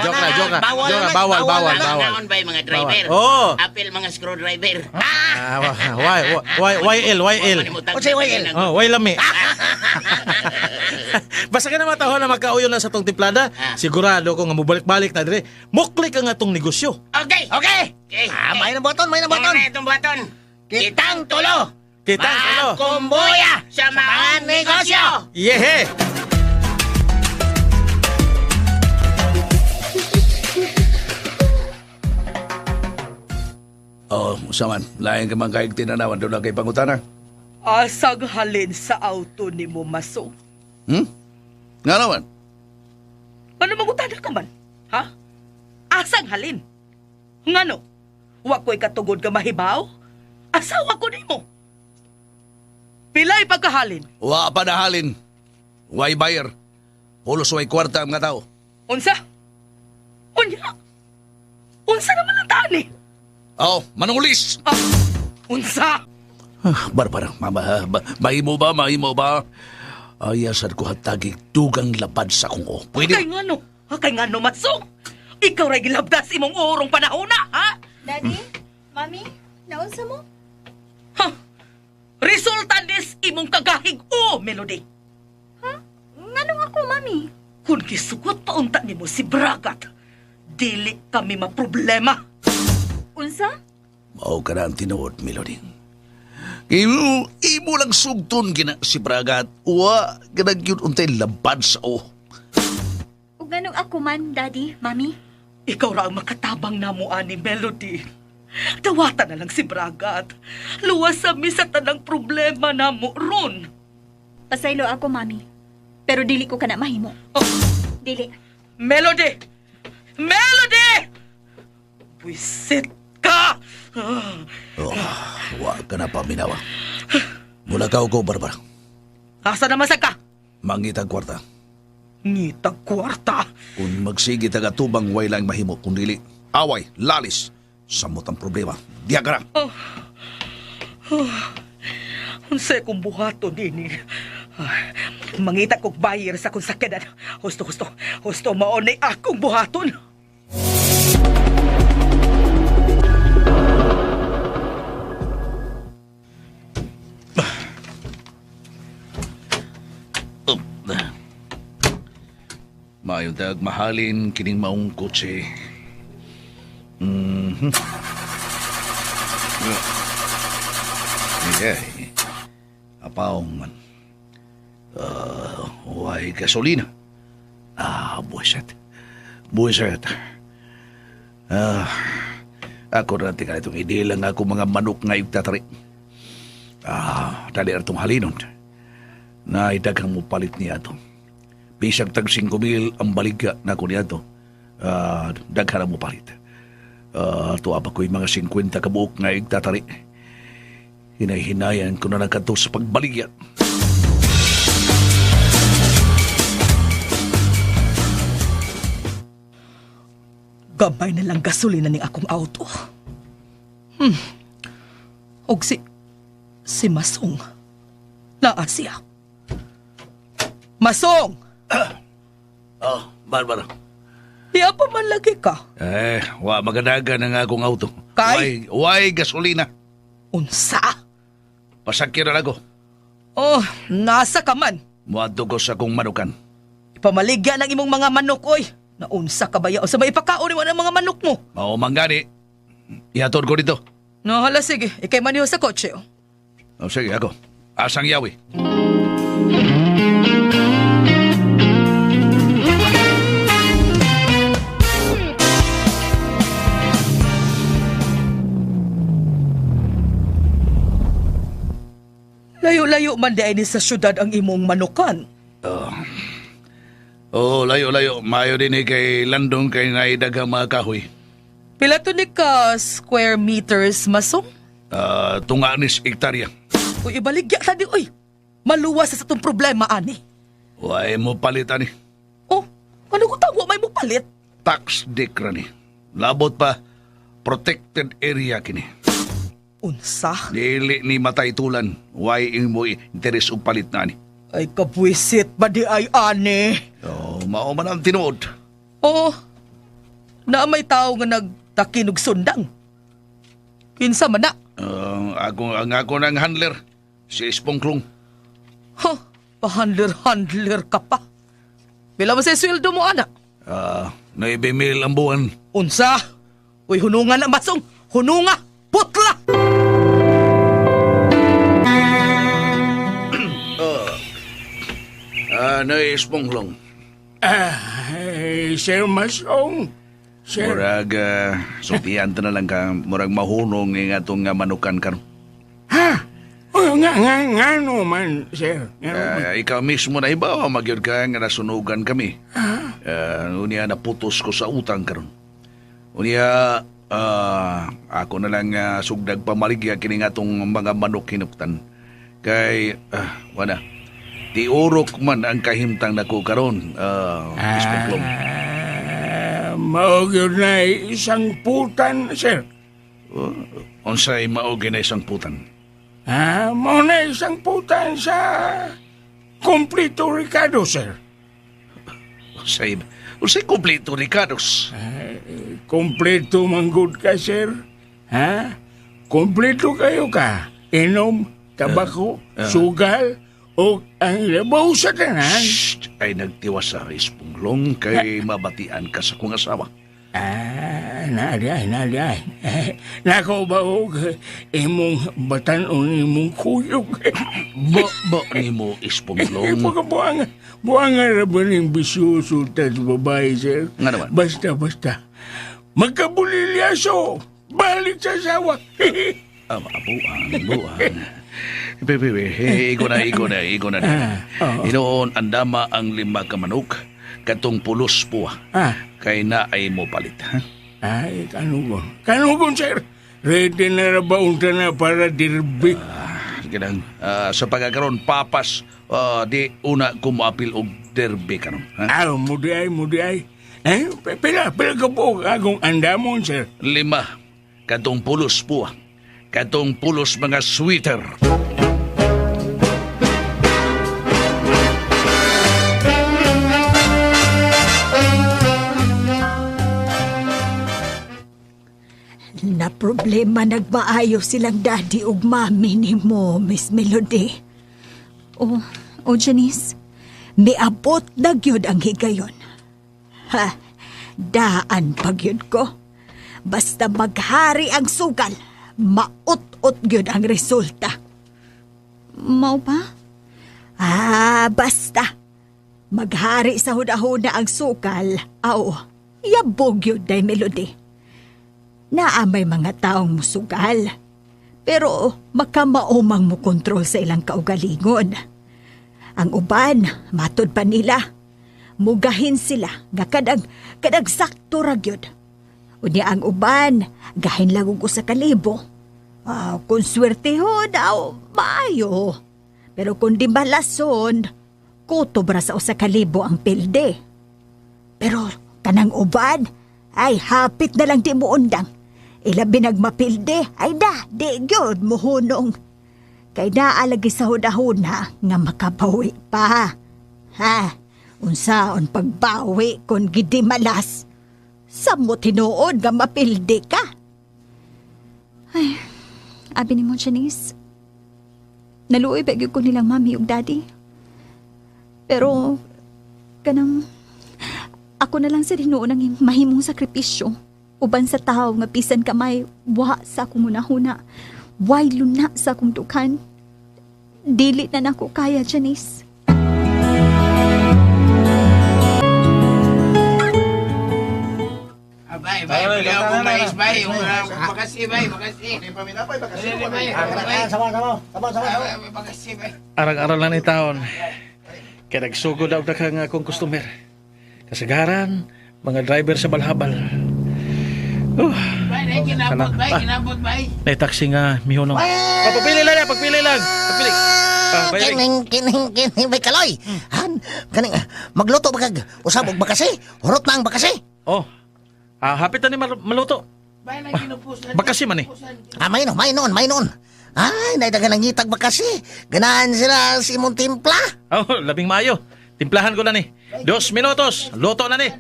Joke na. Bawal. Naon ba yung mga driver? Oh. Apil mga screwdriver. YL. O say YL? Why lami. Basta ka na matahon na makauyon na sa tong timplada, sigurado ko nga mubalik-balik na dire, muklik ang atong negosyo. Okay. May na boton. Itong baton. Kitang tulo. Kumbuya sa mga negosyo. Yehe! Saman, lain ka man kaig tinanawan doon na kay pangutana. Asang halin sa auto ni mo, Masong? Nga naman? Ano magutana ka man? Ha? Asang halin? Ngano? Wa ko'y katugod ka mahibaw? Asawa ko ni mo. Pilay pagkahalin? Wa pa nahalin. Way buyer. Pulos way kwarta ang mga tao. Unsa? Unsa naman ang tani? Manulis! Unsa? Barbara, mahimo ba? Ayasan ko hatagi dugang lapad sa kong Pwede? Kay ngano, Matsong? Ikaw ray gilabdas imong urong panahon na, ha? Daddy? Mami? Naunsa mo? Resulta nis imong kagahig Melody. Nganong ako, Mami? Kung gisugot paunta nimo si Bragat, dili kami maproblema. Unsa? Mao ka na ang tinuod, Melody. Imo lang sugton gina si Bragat. Uwa, ganag yun untay labad sa Ug nganong ako man, Daddy, Mami? Ikaw ra ang makatabang namo ani Melody. Dawatan na lang si Bragat. Luwas mi sa tanang problema namo ron. Pasaylo ako, Mami. Pero dili ko kana mahimo. Dili. Melody! Buisit ka! Wa ka na paminawa. Mula ka ko, Barbara. Asa naman sa ka? Mangitag kwarta. Ngitag kwarta? Kung magsigi taga-tubang way lang mahimo, kung dili, away, lalis, samot ang problema. Diya ka na. Unsay kong buhato din mangita kong buyer sa kong sakyanan. Husto maunay akong buhaton. Mayong tag mahalin kining maong kotse. Apaong man. Way gasolina. Buwiset. Ako na tingnan itong idelang ako mga manok nga igtatari. Dali itong halinon. Na idaghang mo palit niya ito. Bisag tag 5,000 ang baligya na ko niya ito. Daghan mo palit. Tuwa pa ko'y mga 50 kabuok nga igtatari. Hinay-hinayan ko na nagkanto sa pagbaligya. Gabay na lang gasolina ning akong auto. Og si Masong. Naa siya. Masong! Barbara. Iya pa man lagi ka. Wa magadaga na nga akong auto. Kay? Way gasolina. Unsa? Pasakyan na ako. Nasa ka man. Muadto ko sa akong manukan. Ipamaligya ng imong mga manok, oy. Naunsa ka ba o sa may ipakaon mo ng mga manok mo? Mao manggani. Ihatod ko dito. No, hala sige. Ikay maniho sa kotse, Sige, ako. Asang yawi. Layo-layo man di sa syudad ang imong manukan. Layo-layo. Mayo din kay landong kay naidagang mga kahoy. Pila to ni ka square meters, Masong? Tunganis hektarya. Uy, ibaligya tadi, uy. Maluwas sa itong problema, ani. Way mo palit ani. Oh, ano ko tawa may mo palit? Tax deck rani. Labot pa, protected area kini. Unsa? Dili ni matay tulan. Way mo interes og palit na ni. Ay, kabwisit ba di ay, ani? Mao man ang tinuod. Oh, na may tao nga nagtakinog sundang. Kinsa man na? Ang ako ng handler, si Espongklong. Huh, pahandler-handler ka pa. Pila ba sa sweldo mo, anak? Naibimil ang buwan. Unsa? Uy, hununga na, Masong! Hununga! Putla! Espongklong. Sir Masong. Sir. Murag, sumpiyan na lang ka, murag mahunong ng atong manukan karon. Ha? Nga no man, sir. Ikaw mismo na iba, magyod ka nga nasunugan kami. Unya naputos ko sa utang karon. Unya, ako na lang sugdag pamaligya kining atong mga manok hinuptan. Kay, wala. Tiurok man ang kahimtang nako karon, Espongklong. Maugod na isang putan, sir. Unsay maugid na isang putan? Mao na isang putan sa Kompleto Ricardo, sir. Unsay Kompleto Ricardos? Kompleto manggod ka, sir. Kompleto kayo ka. Inom, tabako, sugal, o ang labaw sa tanan. Ay nagtiwas sa Espongklong kay mabatian ka sa kong asawa. Naday. Nako ba og imong batanon imong kuyog? Ba ni mo Espongklong? Buanga ra ba ning bisyoso tas babae, sir? Nga naman. Basta. Magkabulilyaso. Balik sa asawa. Buang. Igo na. Inoon andama ang 5 ka manok, katong pulos po. Kay na ay mo palit, ha? Ay, kanugon, sir. Ready na ba unta na para dirbi? Ganang, sa pagkakaroon, papas, di una kumapil og derby karon. Mudi ay. Pila ka po akong andamon, sir. 5, katong pulos po. Katong pulos mga sweater. Na problema nagmaayo silang daddy ug mami ni mo, Miss Melody. Janice. Miabot na gyud ang higayon. Daan pa gyud ko. Basta maghari ang sugal, maut-ut gyud ang resulta. Mao ba? Basta. Maghari sa huda-huda ang sukal, yabog yun, day Melody. Naamay mga taong musugal, pero makamaumang mo kontrol sa ilang kaugalingon. Ang uban, matod pa nila. Mugahin sila, nga kadag sakto ragyod. Unya ang uban, gahin lang ugo sa kalibo. Kung swerte ho daw, maayo. Pero kung di balason, kutobra sa usa kalibo ang pilde. Pero kanang uban, ay hapit na lang di mo undang. Ilabi nagmapilde, ay di gyud muhunong. Kay naalagi sa hudahuna nga makabawi pa. Unsaon pagbawi kung gidi malas? Sa mo tinuod nga mapilde ka? Ay, abi ni mo, Janice. Naluoy bagyo ko nilang mami ug daddy. Pero, ako na lang sa dinuon ang mahimong sakripisyo. Uban sa tao nga bisan kamay, wa sa akong hunahuna. Way luna sa akong dukan. Dili na nako kaya, Janice. Bay, makasih, bay. Arang-arang lang ni taon. Kaya nagsugod daw na kang akong customer. Kasagaran, mga driver sa balhabal. Bay, na kinabot, bay, Ah. kinabot, bay. Nay taxi nga mihunong. Pagpili lang, pagpili lang. Pagpili. Bayari. Kining, may kaloy. Han, kaning, magluto ba kag usab og bakasi? Hurot na ang bakasi. Oh. Hapit na ni maluto. Bay, na kinupusan. Bakasi man eh. May noon. Ay, naidagan ang ngitag bakasi. Ganahan sila si imong timpla. Oh, labing maayo. Timplahan ko na ni. 2 minutos. Luto na ni.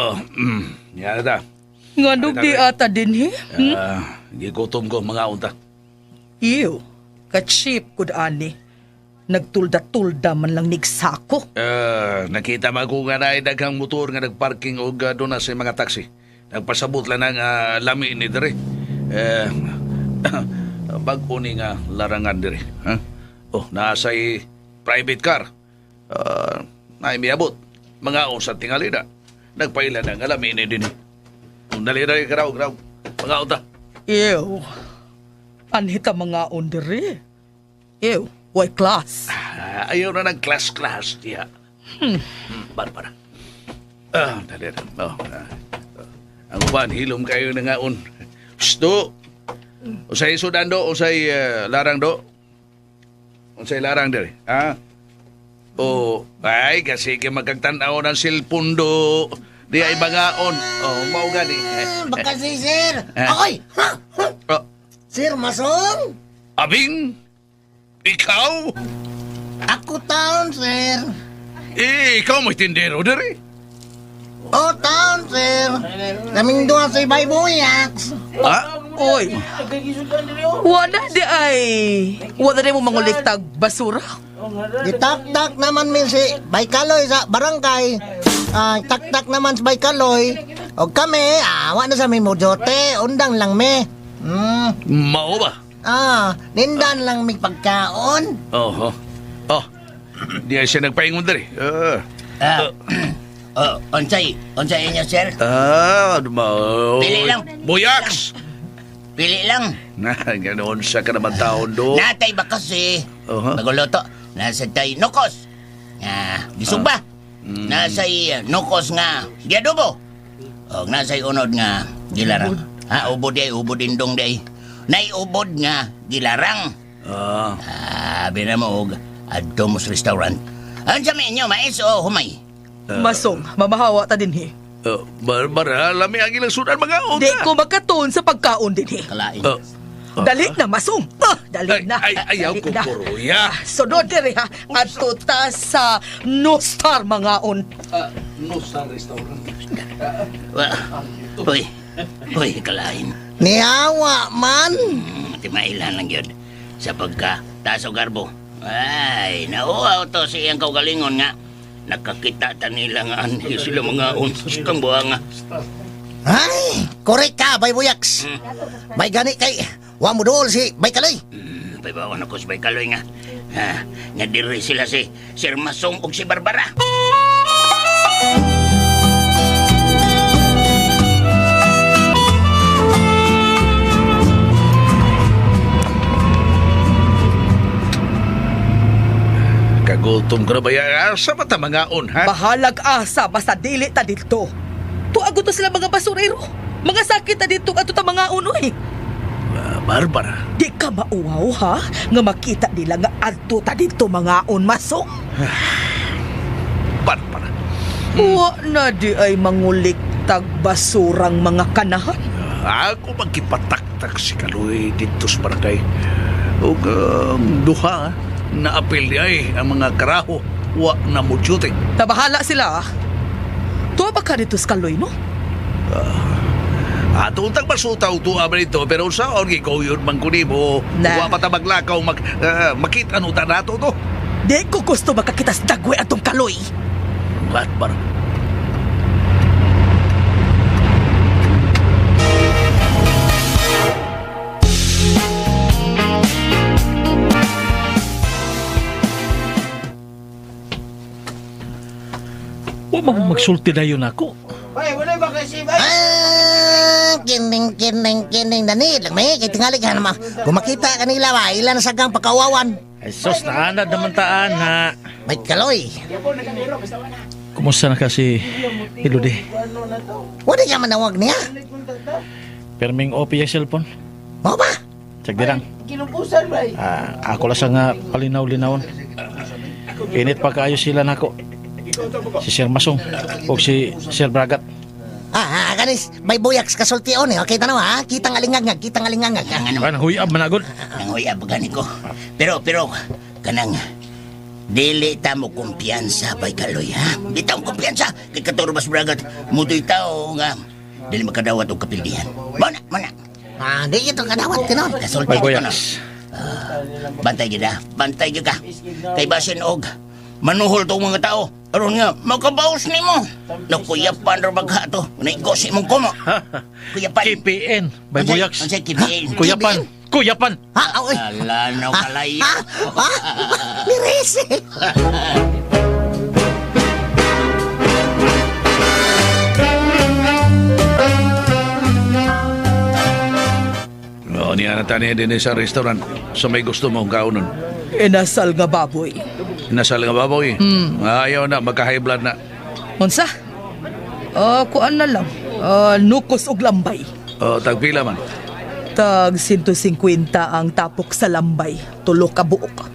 Oh, yan ta. Nga di ata din, he? Gigutom ko mga unta. Iyo, ka-cheap kud ani. Nagtulda-tulda man lang nigsako. Nakita man ko nga na daghang motor nga nagparking og doon na sa mga taxi. Nagpasabot lang ng lami ni dire. Bago ni nga larangan dire. Ha? Oh, nasa'y private car. Naimiabot. Mga sa tingali na. Nagpaila ng lami ni din. Dali-dali, graw. Mga unta. Iyo, anhita mga ondere. Iyo, why class? Ayaw na ng class diya. Para. Dali. Ang uban, hilom kayo na ngaon. Gusto. Usay sudan do, usay larang do. Usay larang diri. Ha? Ay, kasi magkagtanaw ng cellphone do. Di ay bangaon. Mao gani. Bakasi, sir. Akoy! Sir Masong? Abing? Ikaw? Ako taon, sir. Ikaw mo tindero diri. Taon, sir. Kaming duha sa ibay buyaks. Oy, wala di mo manguliktag basura. Gitak-tak naman min si Baykaloy sa barangay. Tak-tak naman si Baykaloy. O kami, awa na sa mi mojote. Undang lang me. Mao ba? Nindan lang mi pagkaon. Di ay siya nagpaingon diri. Onsay inyo, sir? Pili lang. Buyaks! Pili lang. Ganoon siya ka naman taon do. Natay ba kasi? Maguluto. Nasa tay nukos. Gisugba. Nasa'y nukos nga giadobo. O nasa'y unod nga gilarang. Ubod ay ubod indong day. Nay ubod nga gilarang. Bina mo og Adomos Restaurant. Ansa mi inyo, mais o humay? Masong, mamahawa ta din, he. Barbara, lami ang ilang sudan mga unta. Di ko magkatuon sa pagkaon din, he. Kalain. Dali na, Masong. Dali na. Ayaw ko puruya. Sunod dire, ha. Ato ta sa No Star mga on. No Star Restaurant. Uy, kalain. Niawa man. Timailan lang yun. Sa pagka taso garbo. Ay, nauaw to siyang kaugalingon nga. Nakakita ta nila nga anhi sila mga unsos kang buhanga. Ay, korek ka, Bay Buyaks. Bay gani kay, wa mo dool si Bay Kaloy. Paibawan ako si Bay Kaloy nga. Nga diri sila si Sir Masong ug si Barbara. Kagutom ko na ba yan? Sa mata mga on, ha? Bahalag asa, basta dili ta dito. Tuago to sila mga basurero. Mga sakit ta dito ato ta mga unoy. Barbara. Di ka mauwaw, ha? Nga makita nila nga adto ta dito mga on, Masong. Barbara. Wa na di ay manguliktag basurang mga kanahan. Ako magkipataktak si Kaloy dito sa barangay. O duha na apel di ay ang mga karaho wa na mudyute. Tabahala sila, ha? Tuwa ba ka dito sa Kaloy, no? Atong tagbasutaw tuwa ba nito pero sa orgi ko yun man kunimo. Wa patabaglakaw makita no ta nato to. Di ko gusto makakita sa dagwe atong Kaloy. Barbara. Huwag magsulti na yun ako. Bay, wala ba kasi, bay? kining dani lang may kay tingali ka naman. Kung makita kanila ba ilan na sagang pakawawan. Ay sus, naanad naman taan ha. May kaloy. Kumusta na kasi Milody? Wala ka manawag niya. Perming OP yung cellphone. Mo ba? Check dirang. Ako lang sa nga palinaw-linawon. Init pa kayo sila nako. Si Sir Masong o si Sir Bragat. Kanis, may buyaks kasultion eh. Okay, tanaw ha? Kitang alingangag. Ano, huyab managod. Nang uyab gani ko. Pero, kanang, dili ta mo kumpiyansa, bay Kaloy, ha? Di ta mo kumpiyansa. Kay Katorobas Bragat, muto'y tao nga, dili makadawat o kapildihan. Mana. Di ito kadawat ka nun. Kasulti ko no. Bantay gyud ka. Kay basin og manuhol tong mga tao. Aron nga makabaos nimo. Nakuyapan ra bagha to. Naigosi mong kumo. Kuyapan. KPN. Bay Buyaks. Unsay KPN? Kuyapan. Oy. Ala na kalayo. Mirese. Niya na tani din sa restaurant sa may gusto mong kaunon. Inasal nga baboy. Nasal nga baboy. Ayaw na, magka-high blood na. Unsa? Kuan na lang. Nukos og lambay. Tagpila man. Tag 150 ang tapok sa lambay. Tulo ka buok.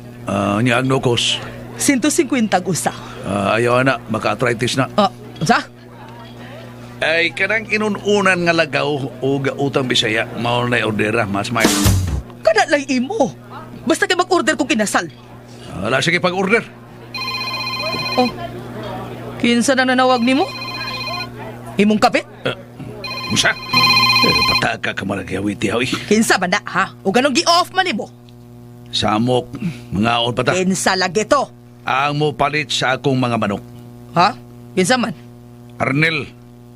Niya ang nukos. 150 ang usa. Ayaw na, maka-arthritis na. Unsa? Ay, kanang inununan nga lagaw o utang Bisaya, mao na ordera, mas may. Kana lang imo. Basta kay mag-order kung kinasal. Wala, sige pag-order. Kinsa na nanawag nimo? Imong kapit? Musa? Pataka ka maragawiti, hawi. Kinsa ba na, ha? O ganong gi-off man nimo? Samok, mga on pata. Kinsa lagi to? Ang mo palit sa akong mga manok. Ha? Kinsa man? Arnel.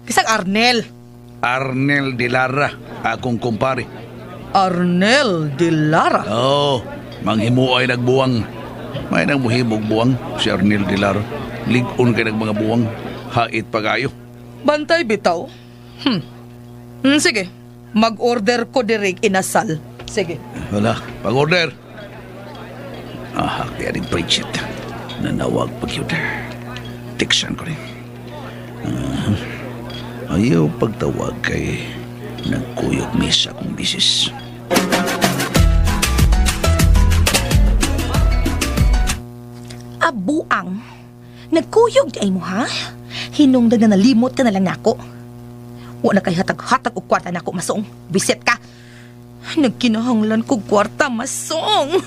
Kisang Arnel? Arnel de Lara, akong kumpare. Arnel de Lara? Oo, manghimu ay nagbuwang. May nagmuhimog buwang si Arnel de Lara. Ligon kay mga buwang, hait pagayo. Bantay bitaw? Sige, mag-order ko direk inasal. Sige. Wala, pag-order. Kaya rin Bridget. Nanawag pag yun. Tiksan ko rin. Ayaw pagtawag kay nagkuyog misa kong bisis. Abuang, nagkuyog di ay mo ha? Hinungdag na nalimot ka na lang nako. Wala kay hatag-hatag o kwarta nako masong. Bisit ka. Nagkinahanglan ko kwarta masong.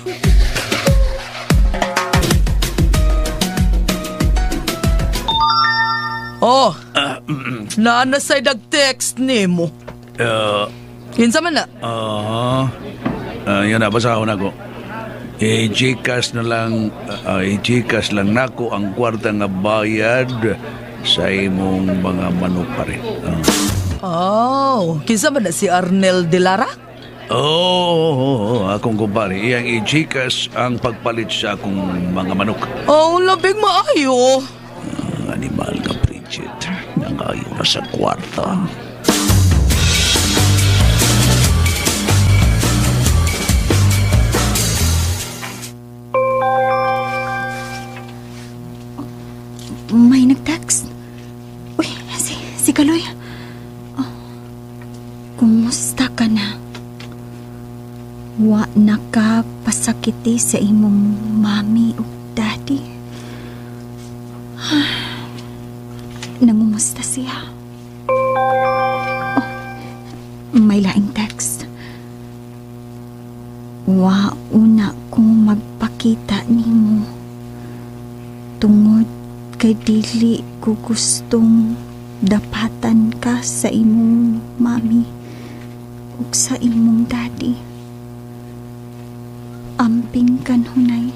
Naanasay dag-text nimo. Kinsa man na? Yan na, basahon ako. I-Gcash na lang, i-Gcash lang nako ang kwarta nga bayad sa imong mga manok pa rin. Kinsa man na si Arnel de Lara? Akong kumpare. Iyang i-Gcash ang pagpalit sa akong mga manok. Labing maayo. Animal ka, Bridget. Nangayo na sa kwarta. May nag-text. Uy, si Kaloy. Kumusta ka na? Wa na ka pasakiti sa imong mami o daddy? Nangumusta siya? May laing text. Wa una kong magpakita nimo. Tungod kay dili ko gustong dapatan ka sa imong mami ug sa imong daddy. Amping kanhunay.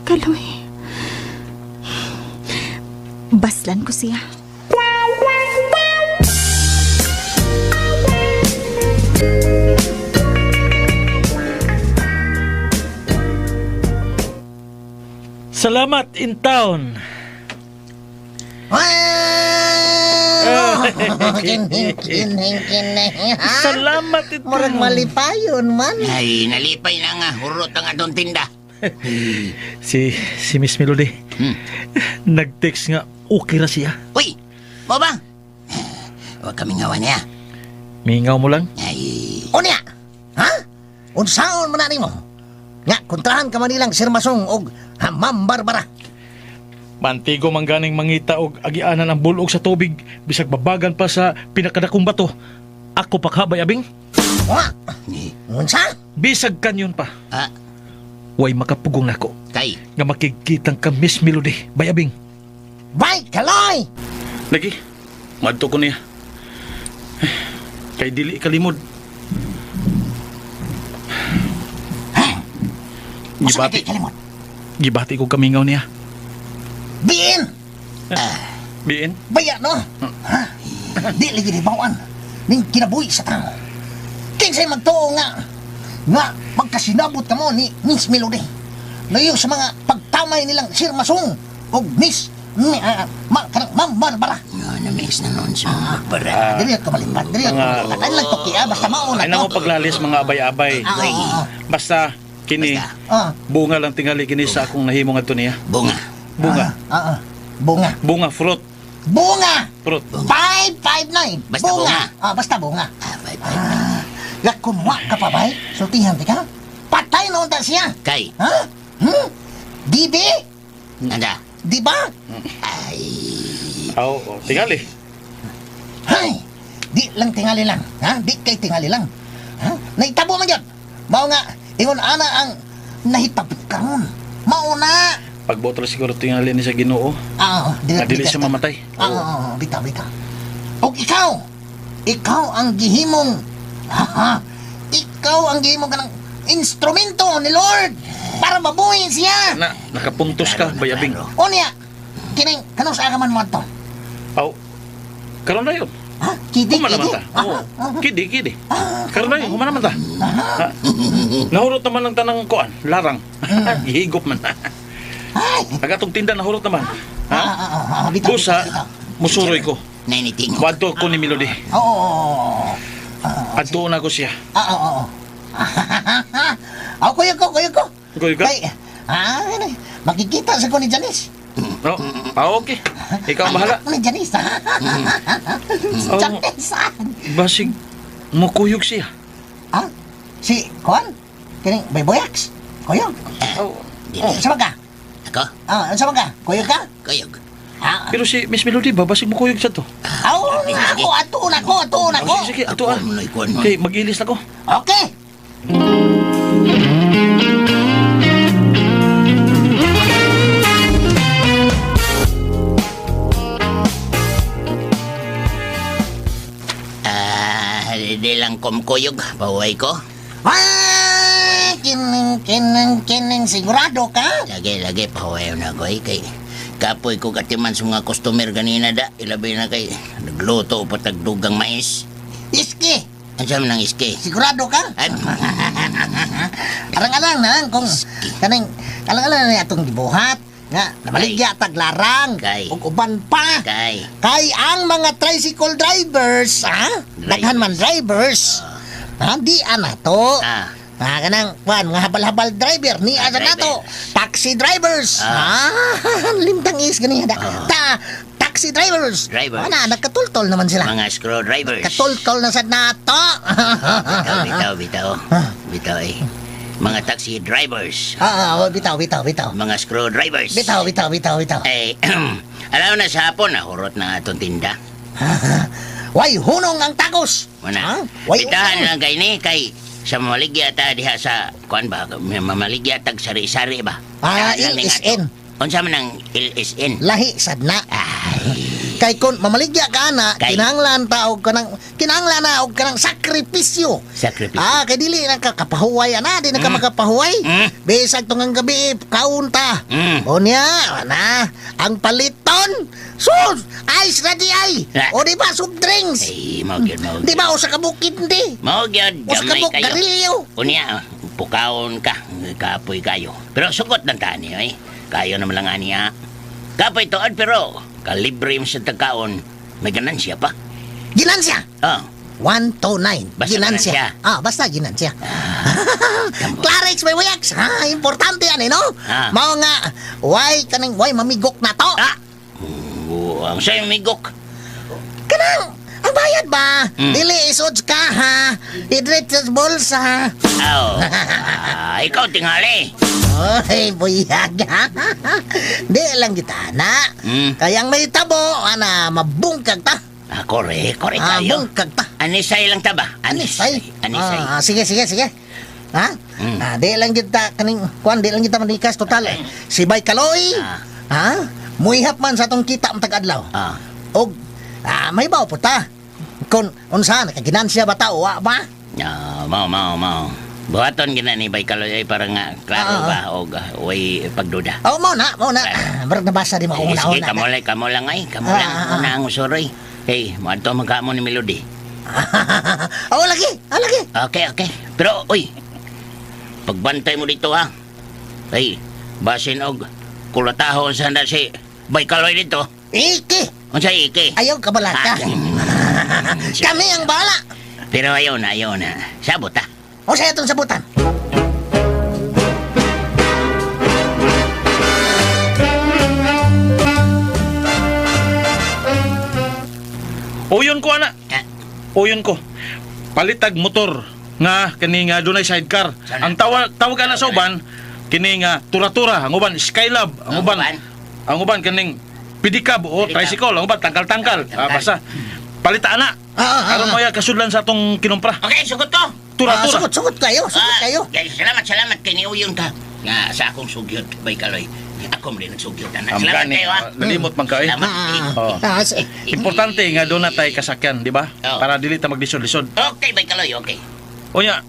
Kaloy. Baslan ko siya. Salamat in town. Kining, ha? Salamat ito. Murag malipayon man. Ay, nalipay na nga. Hurot ang atong tinda. Si Miss Melody. Nag-text nga okay ra siya. Uy, mo ba? Huwag kami ngawa niya. Mingaw mo lang. Ay, O niya? Ha? Unsaon man na mo? Nga, kontrahan ka man nilang Sir Masong og Ma'am Barbara. Mantigo man ganing mangita og agianan ang bulog sa tubig bisag babagan pa sa pinakadakong bato. Ako pakhabay abing. Wa? Unsa? Bisag kanyon pa. ah, Way makapugong nako kay. nga makikitang ka Miss Melody bayabing. Bay, kaloy! Lagi, madto ko niya. Kay dili kalimod. Usa Gibati, kay kalimot. gibati ko kamingaw niya. Biin! Biin? Baya, no? Ha? Di lagi di bawaan. Ning kinabuhi sa tao. Kinsay magtuo nga magkasinabot ka mo ni Miss Melody. Layo sa mga pagtamay nilang Sir Masong o Miss Ma'am Barbara. Na-miss na noon sa mga para. Dili ka malimbat. Dili ka malimbat. Ano lang to kaya? Basta mauna Ay na mo paglalis mga abay-abay. Basta kini bunga lang tingali kini sa akong nahimo ngadto niya. Bunga. Bunga. Bunga fruit. Bunga! Fruit. 559. Basta bunga. Basta bunga. Bye. Lakunwa ka pa ba? Sultihan di ka? Patay na unta siya. Kay. Ha? Dibi? Nanda. Di ba? Ay. Tingali. Hay! Di lang tingali lang. Ha? Di kay tingali lang. Ha? Naitabo man yun. Mao nga, ingon ana ang nahitabo karon. Mauna. Pagbotol siguro tingali ni sa Ginoo. Dili siya mamatay. Bitaw. O ikaw ang gihimong, ikaw ang gihimong kanang instrumento ni Lord para mabuhay siya. Nakapuntos ka, bayabing. O niya, kanong sa agaman mo ito? Karon na yun. Ha? Kidi? Human naman ta. Kidi. Karon na yun, human naman ta. Nahurot naman ng tanang kuan, larang. Ihigop man. Agatong tinda nahurot naman. Busa, musuroy ko. Nainiting. Wadto ko ni Melody. Oo. Adto na ko siya. Oo. Kuya ko. Kuya ka? Makikita sa ko ni Janice. Okay. Ikaw ang bahala. Ni Janice. Janice. Basig, mukuyog siya. Si Kuan? Kining Bayboyax? Kuyog? Sama ka? Ako? Sama ka? Kuyog ka? Kuyog. Pero si Miss Melody ba, basig mukuyog siya to? Ato na ko. Sige, atuan. Okay, mag-ilis na ko. Okay. Di lang kumkuyog. Baway ko. Kining sigurado ka? Lagi, pahuwayo na ko kay kapoy ko katiman sa mga customer ganina da. Ilabay na kay nagluto o patagdugang mais. Iski. Ano siya ng iski? Sigurado ka? Alang-alang na kung alang-alang na itong gibuhat nga namaligya taglarang ug uban pa kay ang mga tricycle drivers daghan man drivers di ana to kanang mga habal-habal driver ni ana nato taxi drivers limtang is gani taxi drivers nagkatultol naman sila mga screwdrivers katultol na sad nato bitaw mga taxi drivers. Bitaw. Mga screwdrivers. Bitaw. Alam na sa hapon, hurot na atong tinda. Way hunong ang tagos. Mana? Bitahan lang kay ni, kay sa mamaligya ta diha sa, kuan ba, mamaligya tag sari-sari ba? LSN. Unsa man ang LSN? Lahi sad na. Kay kun mamaligya ka na, kinahanglan na og kanang sakripisyo. Kay dili na ka kapahuway ana, di na ka makapahuway. Bisag tungang gabi kaunta. Unya na ang paliton. Sus, ice ready ay. O di ba soft drinks? Mao di ba usa ka bukid di? Mao gyud gamay kayo. Garilyo. Unya, pukaon ka, kapoy kayo. Pero sugot ng tani ay. Kayo naman lang aniya. Kapoy tuod pero kalibre mo sa tagkaon, may ganansya pa. Ginansya. Oh. 129. Basta Ginansya. ginansya. Basta ginansya. Clarex, may wayak. Importante yan, no? Mao nga, why mamigok na to? Ang sa'yo migok. Kanang, ang bayad ba? Dili isod ka, ha? Idret sa bulsa. Ikaw tingali. Oy, buyag. Di lang kita, na. Kayang may tabo, mabungkag ta. Kore kayo. Bungkag ta. Anisay lang ta ba? Anisay? Anisay. Sige. Ha? Di lang kita, di lang kita manikas, total. Si Bay Kaloy, muihap man sa atong kita ang tag-adlaw. Og, may baw po ta. Kung unsa, nakaginansya ba ta, uwa ba? Mau. Buhaton gina ni Bay Kaloy para nga klaro ba o way pagduda. Mau na. Barag nabasa di mo kung Sige, una. kamo lang ay. Kamo lang. Una ang usuroy. Hey, maadto magkamo ni Melody. Lagi. Okay. Pero, uy, pagbantay mo dito, ha? Hey, basin og kulatahon sa handa si Bay Kaloy dito. Iki. Unsa iki? Ayaw ka balaka. Kami ang bala. Pero ayaw na. Sabot, ha? O sa itong sabutan. Uyon ko, ana. Uyon ko. Palitag motor nga kini nga dunay sidecar. Ang tawag ana sa uban kini nga tura-tura, ang uban Skylab, ang uban kining pedicab o tricycle, ang uban tangkal-tangkal. Basta palita ana. Aron mo ya kasudlan sa atong kinumpra. Okay, sugot ko. Tura-tura. Sugot kayo. Salamat kini uyon ka. Nga sa akong sugyot, Bay Kaloy. Ako mo rin nagsugyot. Ang Salamat gani, kayo, ha? nalimot man ka eh. Salamat. Importante nga doon na tayo kasakyan, di ba? Para dili ta maglisod-lisod. Okay, Bay Kaloy, okay. Onya,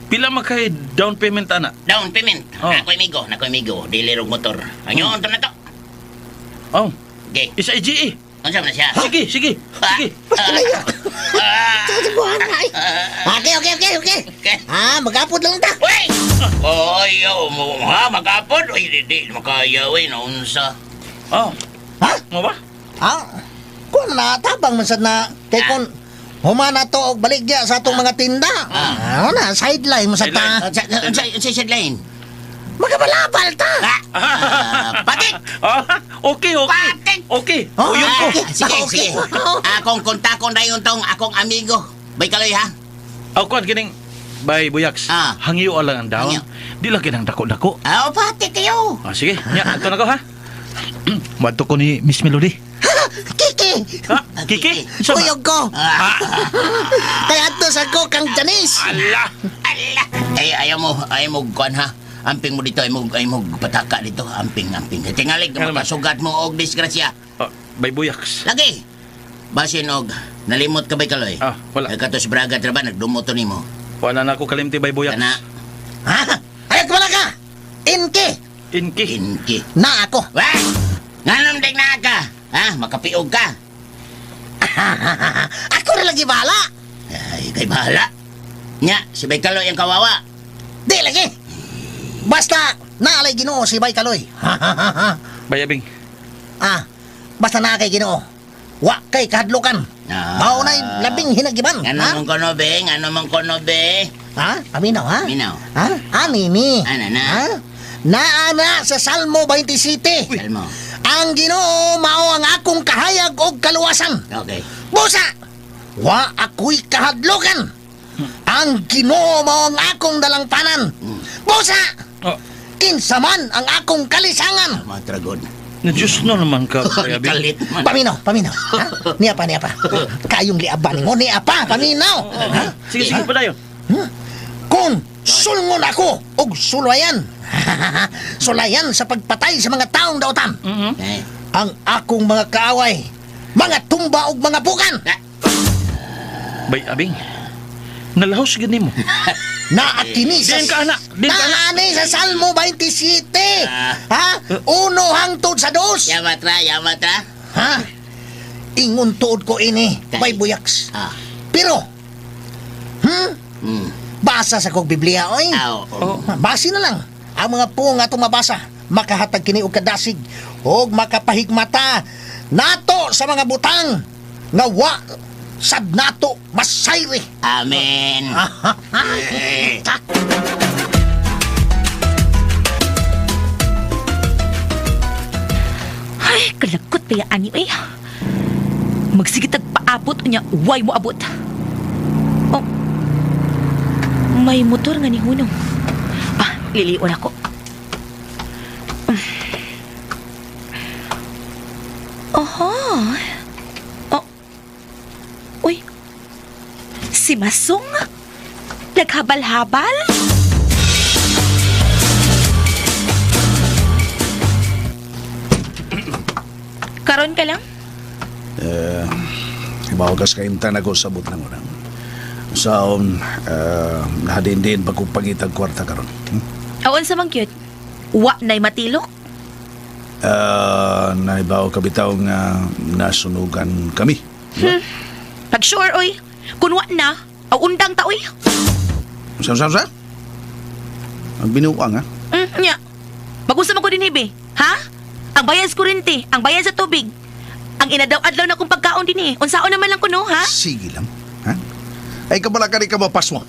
pila magkay down payment ana? Down payment. Nakoy migo. Dili rog motor. Anyon to na to. Okay. Isa IGE. Unsa man siya? Sige. Okay. Magapod lang ta. Ayaw mo, ha? Mag-apod? Uy, di makayaw, naunsa. Mo ba? Kung natabang man sad na, kay kung humana to og baligya sa atong mga tinda. Sideline mo sa ta. Sa sideline? Magabalabal ta. Patik! Okay. Okay. Uyon ko. Sige. Akong kontakon na yun tong akong amigo. Bay Kaloy, ha? Kuan kining Bay Buyaks. Hangyo lang ang daon. Di lang kinang dako-dako. Patik kayo. Sige. Nya, ato na ko, ha? Wadto ko ni Miss Melody. Kiki! Kiki? Uyog ko! Kaya ato sa ko kang Janice! Allah! Ayaw mo, kuan, ha? Amping mo dito, ay mo pataka dito. Amping. Tingalig na mapasugat mo og disgrasya. Bay Buyaks. Lagi! Basin og, nalimot ka, Bay Kaloy? Wala. Nagkatos braga, traba, nagdumoto ni mo. Wala na ako kalimti, Bay Buyaks. Ayaw ka wala ka! Inki. Na ako! Nganom dig na ka! Makapiog ka! Ako na lagi bahala! Ay, kay bahala. Nya, si Bay Kaloy ang kawawa. Di lagi! Basta, naalay Ginoo si Bay Kaloy. Bayabing. Basta na kay Ginoo. Wa kay kahadlukan. Mao na'y labing hinagiban. Ano mong kono be? Paminaw, ha? Minaw. Anini. Na? Naana sa Salmo 27. Salmo. Ang Ginoo mao ang akong kahayag og kaluwasan. Okay. Busa! Wa ako'y kahadlukan. Ang Ginoo mao ang akong dalangpanan. Busa! Kinsa man ang akong kalisangan. Matragod. Na-Diyos no naman ka, Bayabing. Kalit man. Paminaw. Niya pa. Kayong liaban mo, niya pa, paminaw. Sige, pa dayon. Kung sulngon ako og sulayan. Sulayan sa pagpatay sa mga taong daotan. Ang akong mga kaaway, mga tumba og mga bukan. Bayabing. Nalahos gani mo. Naakini sa... Naani sa Salmo 27. Uno hangtod sa dos. Yamatra. Ingon tuod ko ini, Bay Buyaks. Pero, basa sa kong Biblia, oy. Basi na lang. Ang mga pung atong mabasa, makahatag kini og kadasig, og makapahigmata nato sa mga butang nga wa sad nato masayre. Amen. Ay, kalakot pa yung ani, eh. Magsigitag paabot niya, way mo abot. Oh, may motor nga ni Hunong. Lilion ako. Oho. Oh. Uy. Si Masong? Naghabal-habal? Karon ka lang? Ibawagas ka imtan ako sabot ng unang. Saon, nahadin-din pagkupagitag kwarta karon. Awan sa mang cute. Wa na'y matilok? Naibaw kabitaw nga nasunugan kami. Pag sure, oy. Kung wa na, undang ta, oy. Sa? Ang binuang, ha? Nya. Mag-usap ako din, Hibi. Ha? Ang bayad sa kurinti, ang bayad sa tubig. Ang inadaw-adlaw na kong pagkaon din, eh. Unsaon naman lang kuno, ha? Sige lang, ha? Ay, kabala ka rin ka mapas mo.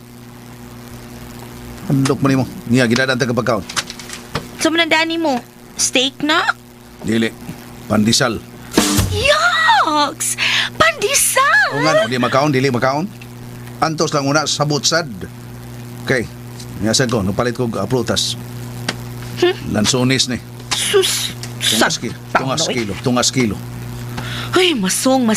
Andok mo ni mo. Niya, ginadanta ka pagkaon. Sa manandani mo, steak na? Dili, pandisal. Yucks! Pandesal! O nga, no, di makaon, dili makaon. Antos lang una, sabot sad. Okay, niyasan ko, napalit ko prutas. Lansones ni. Sus! Tungas kilo. Ay, masong.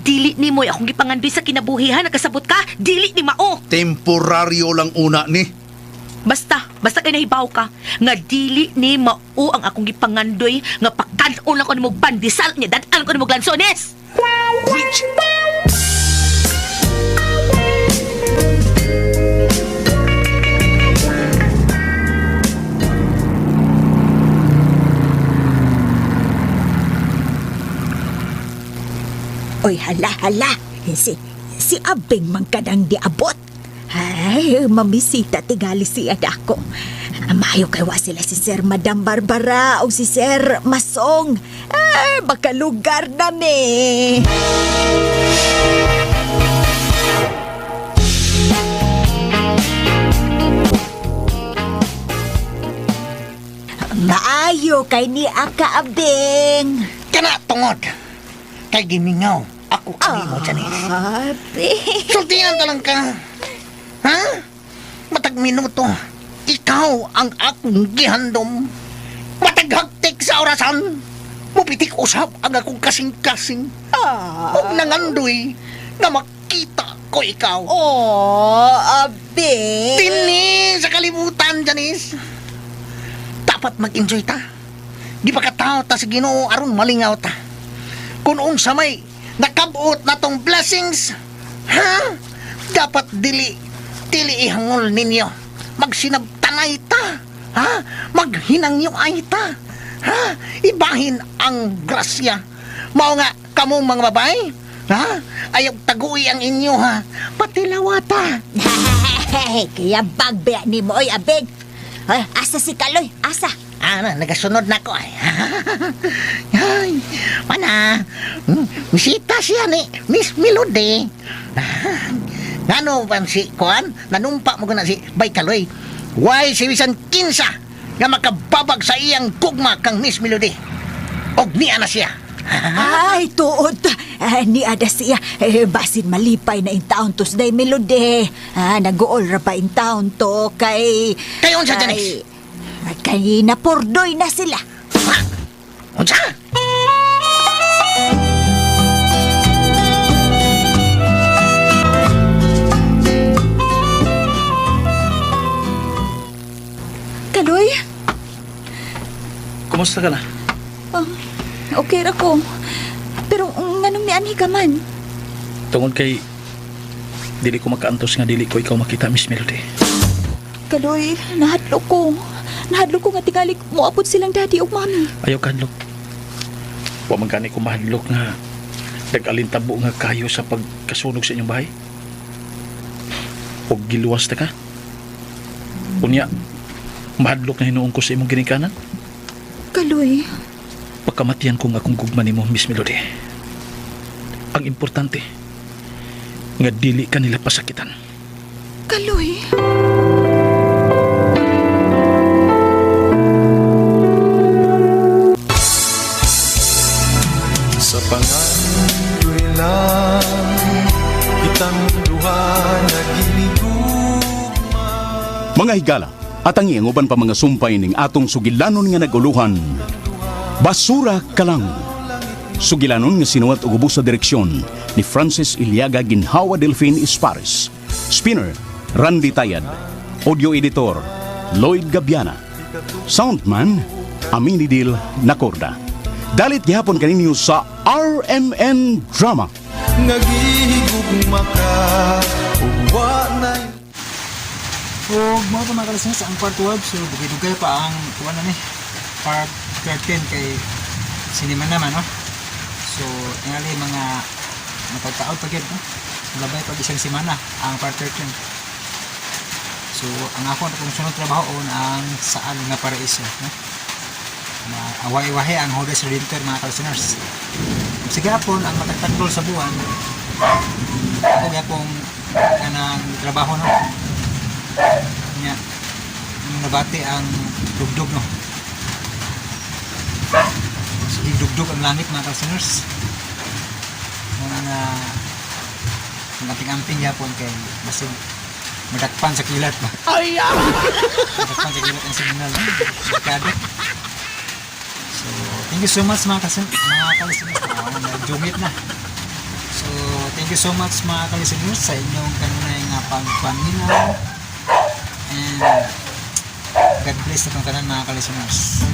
Dili ni mo'y akong gipangandoy sa kinabuhihan. Nagkasabot ka, dili ni mao. Temporaryo lang una ni. Basta kay nahibaw ka. Nga dili ni mao ang akong gipangandoy. Nga pagkanon lang ko ni mo pandesal. Nga dadaan ko ni mo lansones. Rich! Oy, hala. Si Abing man kadang diabot. Ay, mamisita tigali siya dako. Mayo kay wa sila si Sir Madam Barbara o si Sir Masong. Ay, baka lugar na ni. Maayo kay ni Aka Abing. Kana tungod. Kay gimingaw. Ako kanimo, Janice. Sultihan talang ka. Ha? Matag minuto. Ikaw ang akong gihandom. Matag hagtik sa orasan. Mupitik usap ang akong kasing-kasing. Huwag nangandoy nga makita ko ikaw. Abing. Tini sa kalibutan, Janice. Dapat mag-enjoy ta. Di pa katao ta sa Ginoo aron malingaw ta. Kung unsa may nakabuot na tong blessings, ha? Dapat dili ihangol ninyo. Magsinabtanay ta, ha? Maghinangyo ay ta, ha? Ibahin ang grasya. Mao nga kamong mga babae, ha? Ayaw taguy ang inyo, ha? Patilawata. Kaya bagbe ni mo, oy, Abing. Ay, asa si Kaloy? Asa? Nagasunod na ko ay. Ay, mana? Misita siya ni Miss Melody. Ngano ba si Kuan? Nanumpa mo na si Bay Kaloy. Why si Wisan Kinsa nga makababag sa iyang gugma kang Miss Melody. Og niya na siya. Ay, tuod. Ni ada siya. Basin malipay na in taon tos day Melody. Nag-uol ra pa in taon to kay... Kayon sa Janice? Kay napurdoy na sila. Ha? Unsa? Kaloy? Kumusta ka na? Okay ra ko. Pero nganong nianhi ka man? Tungod kay dili ko makaantos nga dili ko ikaw makita, Miss Melody. Kaloy, nahadlok ko. Nahadlok ko nga tingali moabot silang daddy o mami. Ayaw kanlok. Wa man gani ko mahadlok nga nag-alintabo nga kayo sa pagkasunog sa inyong bahay. O giluwas ta ka. Unya, mahadlok na hinuong ko sa imong ginikanan. Kaloy, Pagkamatian ko nga kung gugma nimo, Miss Melody. Ang importante, nga dili ka nila pasakitan. Kaloy. Sa pangalan ko'y lang kitang duha naghinigugma. Mga higala, at ang ianguban pa mga sumpay ning atong sugilanon nga naguluhan. Basura ka lang. Sugilanon nga sinuwat og ubos sa direksyon ni Francis Iliaga Ginhawa Delfin Ispares. Spinner, Randy Tayad. Audio editor, Lloyd Gabiana. Soundman, Aminidil Nacorda. Dalit gihapon kaninyo sa RMN Drama. Nagihigugma ka uwa na. O mga kamakalas ang part 12, so dugay-dugay pa ang kuwan na ni part 13 kay sinima naman, no? So tingali mga matagtaod pagid, no? Labay pag isang semana ang part 13. So ang ako na kung sunod trabaho ang saan nga paraiso, no? Away-wahe ang Hodes Redemptor, mga listeners. Sige hapon ang matagtanggol sa buwan, ako gapong kanang trabaho, no? Nya nabati ang dugdog, no? Sige dugdog ang langit, mga listeners. Muna nga ang amping-amping yapon kay basig madakpan sa kilat ba? Ay, Madakpan sa kilat ang signal, no? Merkado. So, thank you so much mga kalisteners. Jungit na. So, thank you so much mga kalisteners sa inyong kanunay nga pagpaminaw. And God bless na itong tanan mga kalisteners.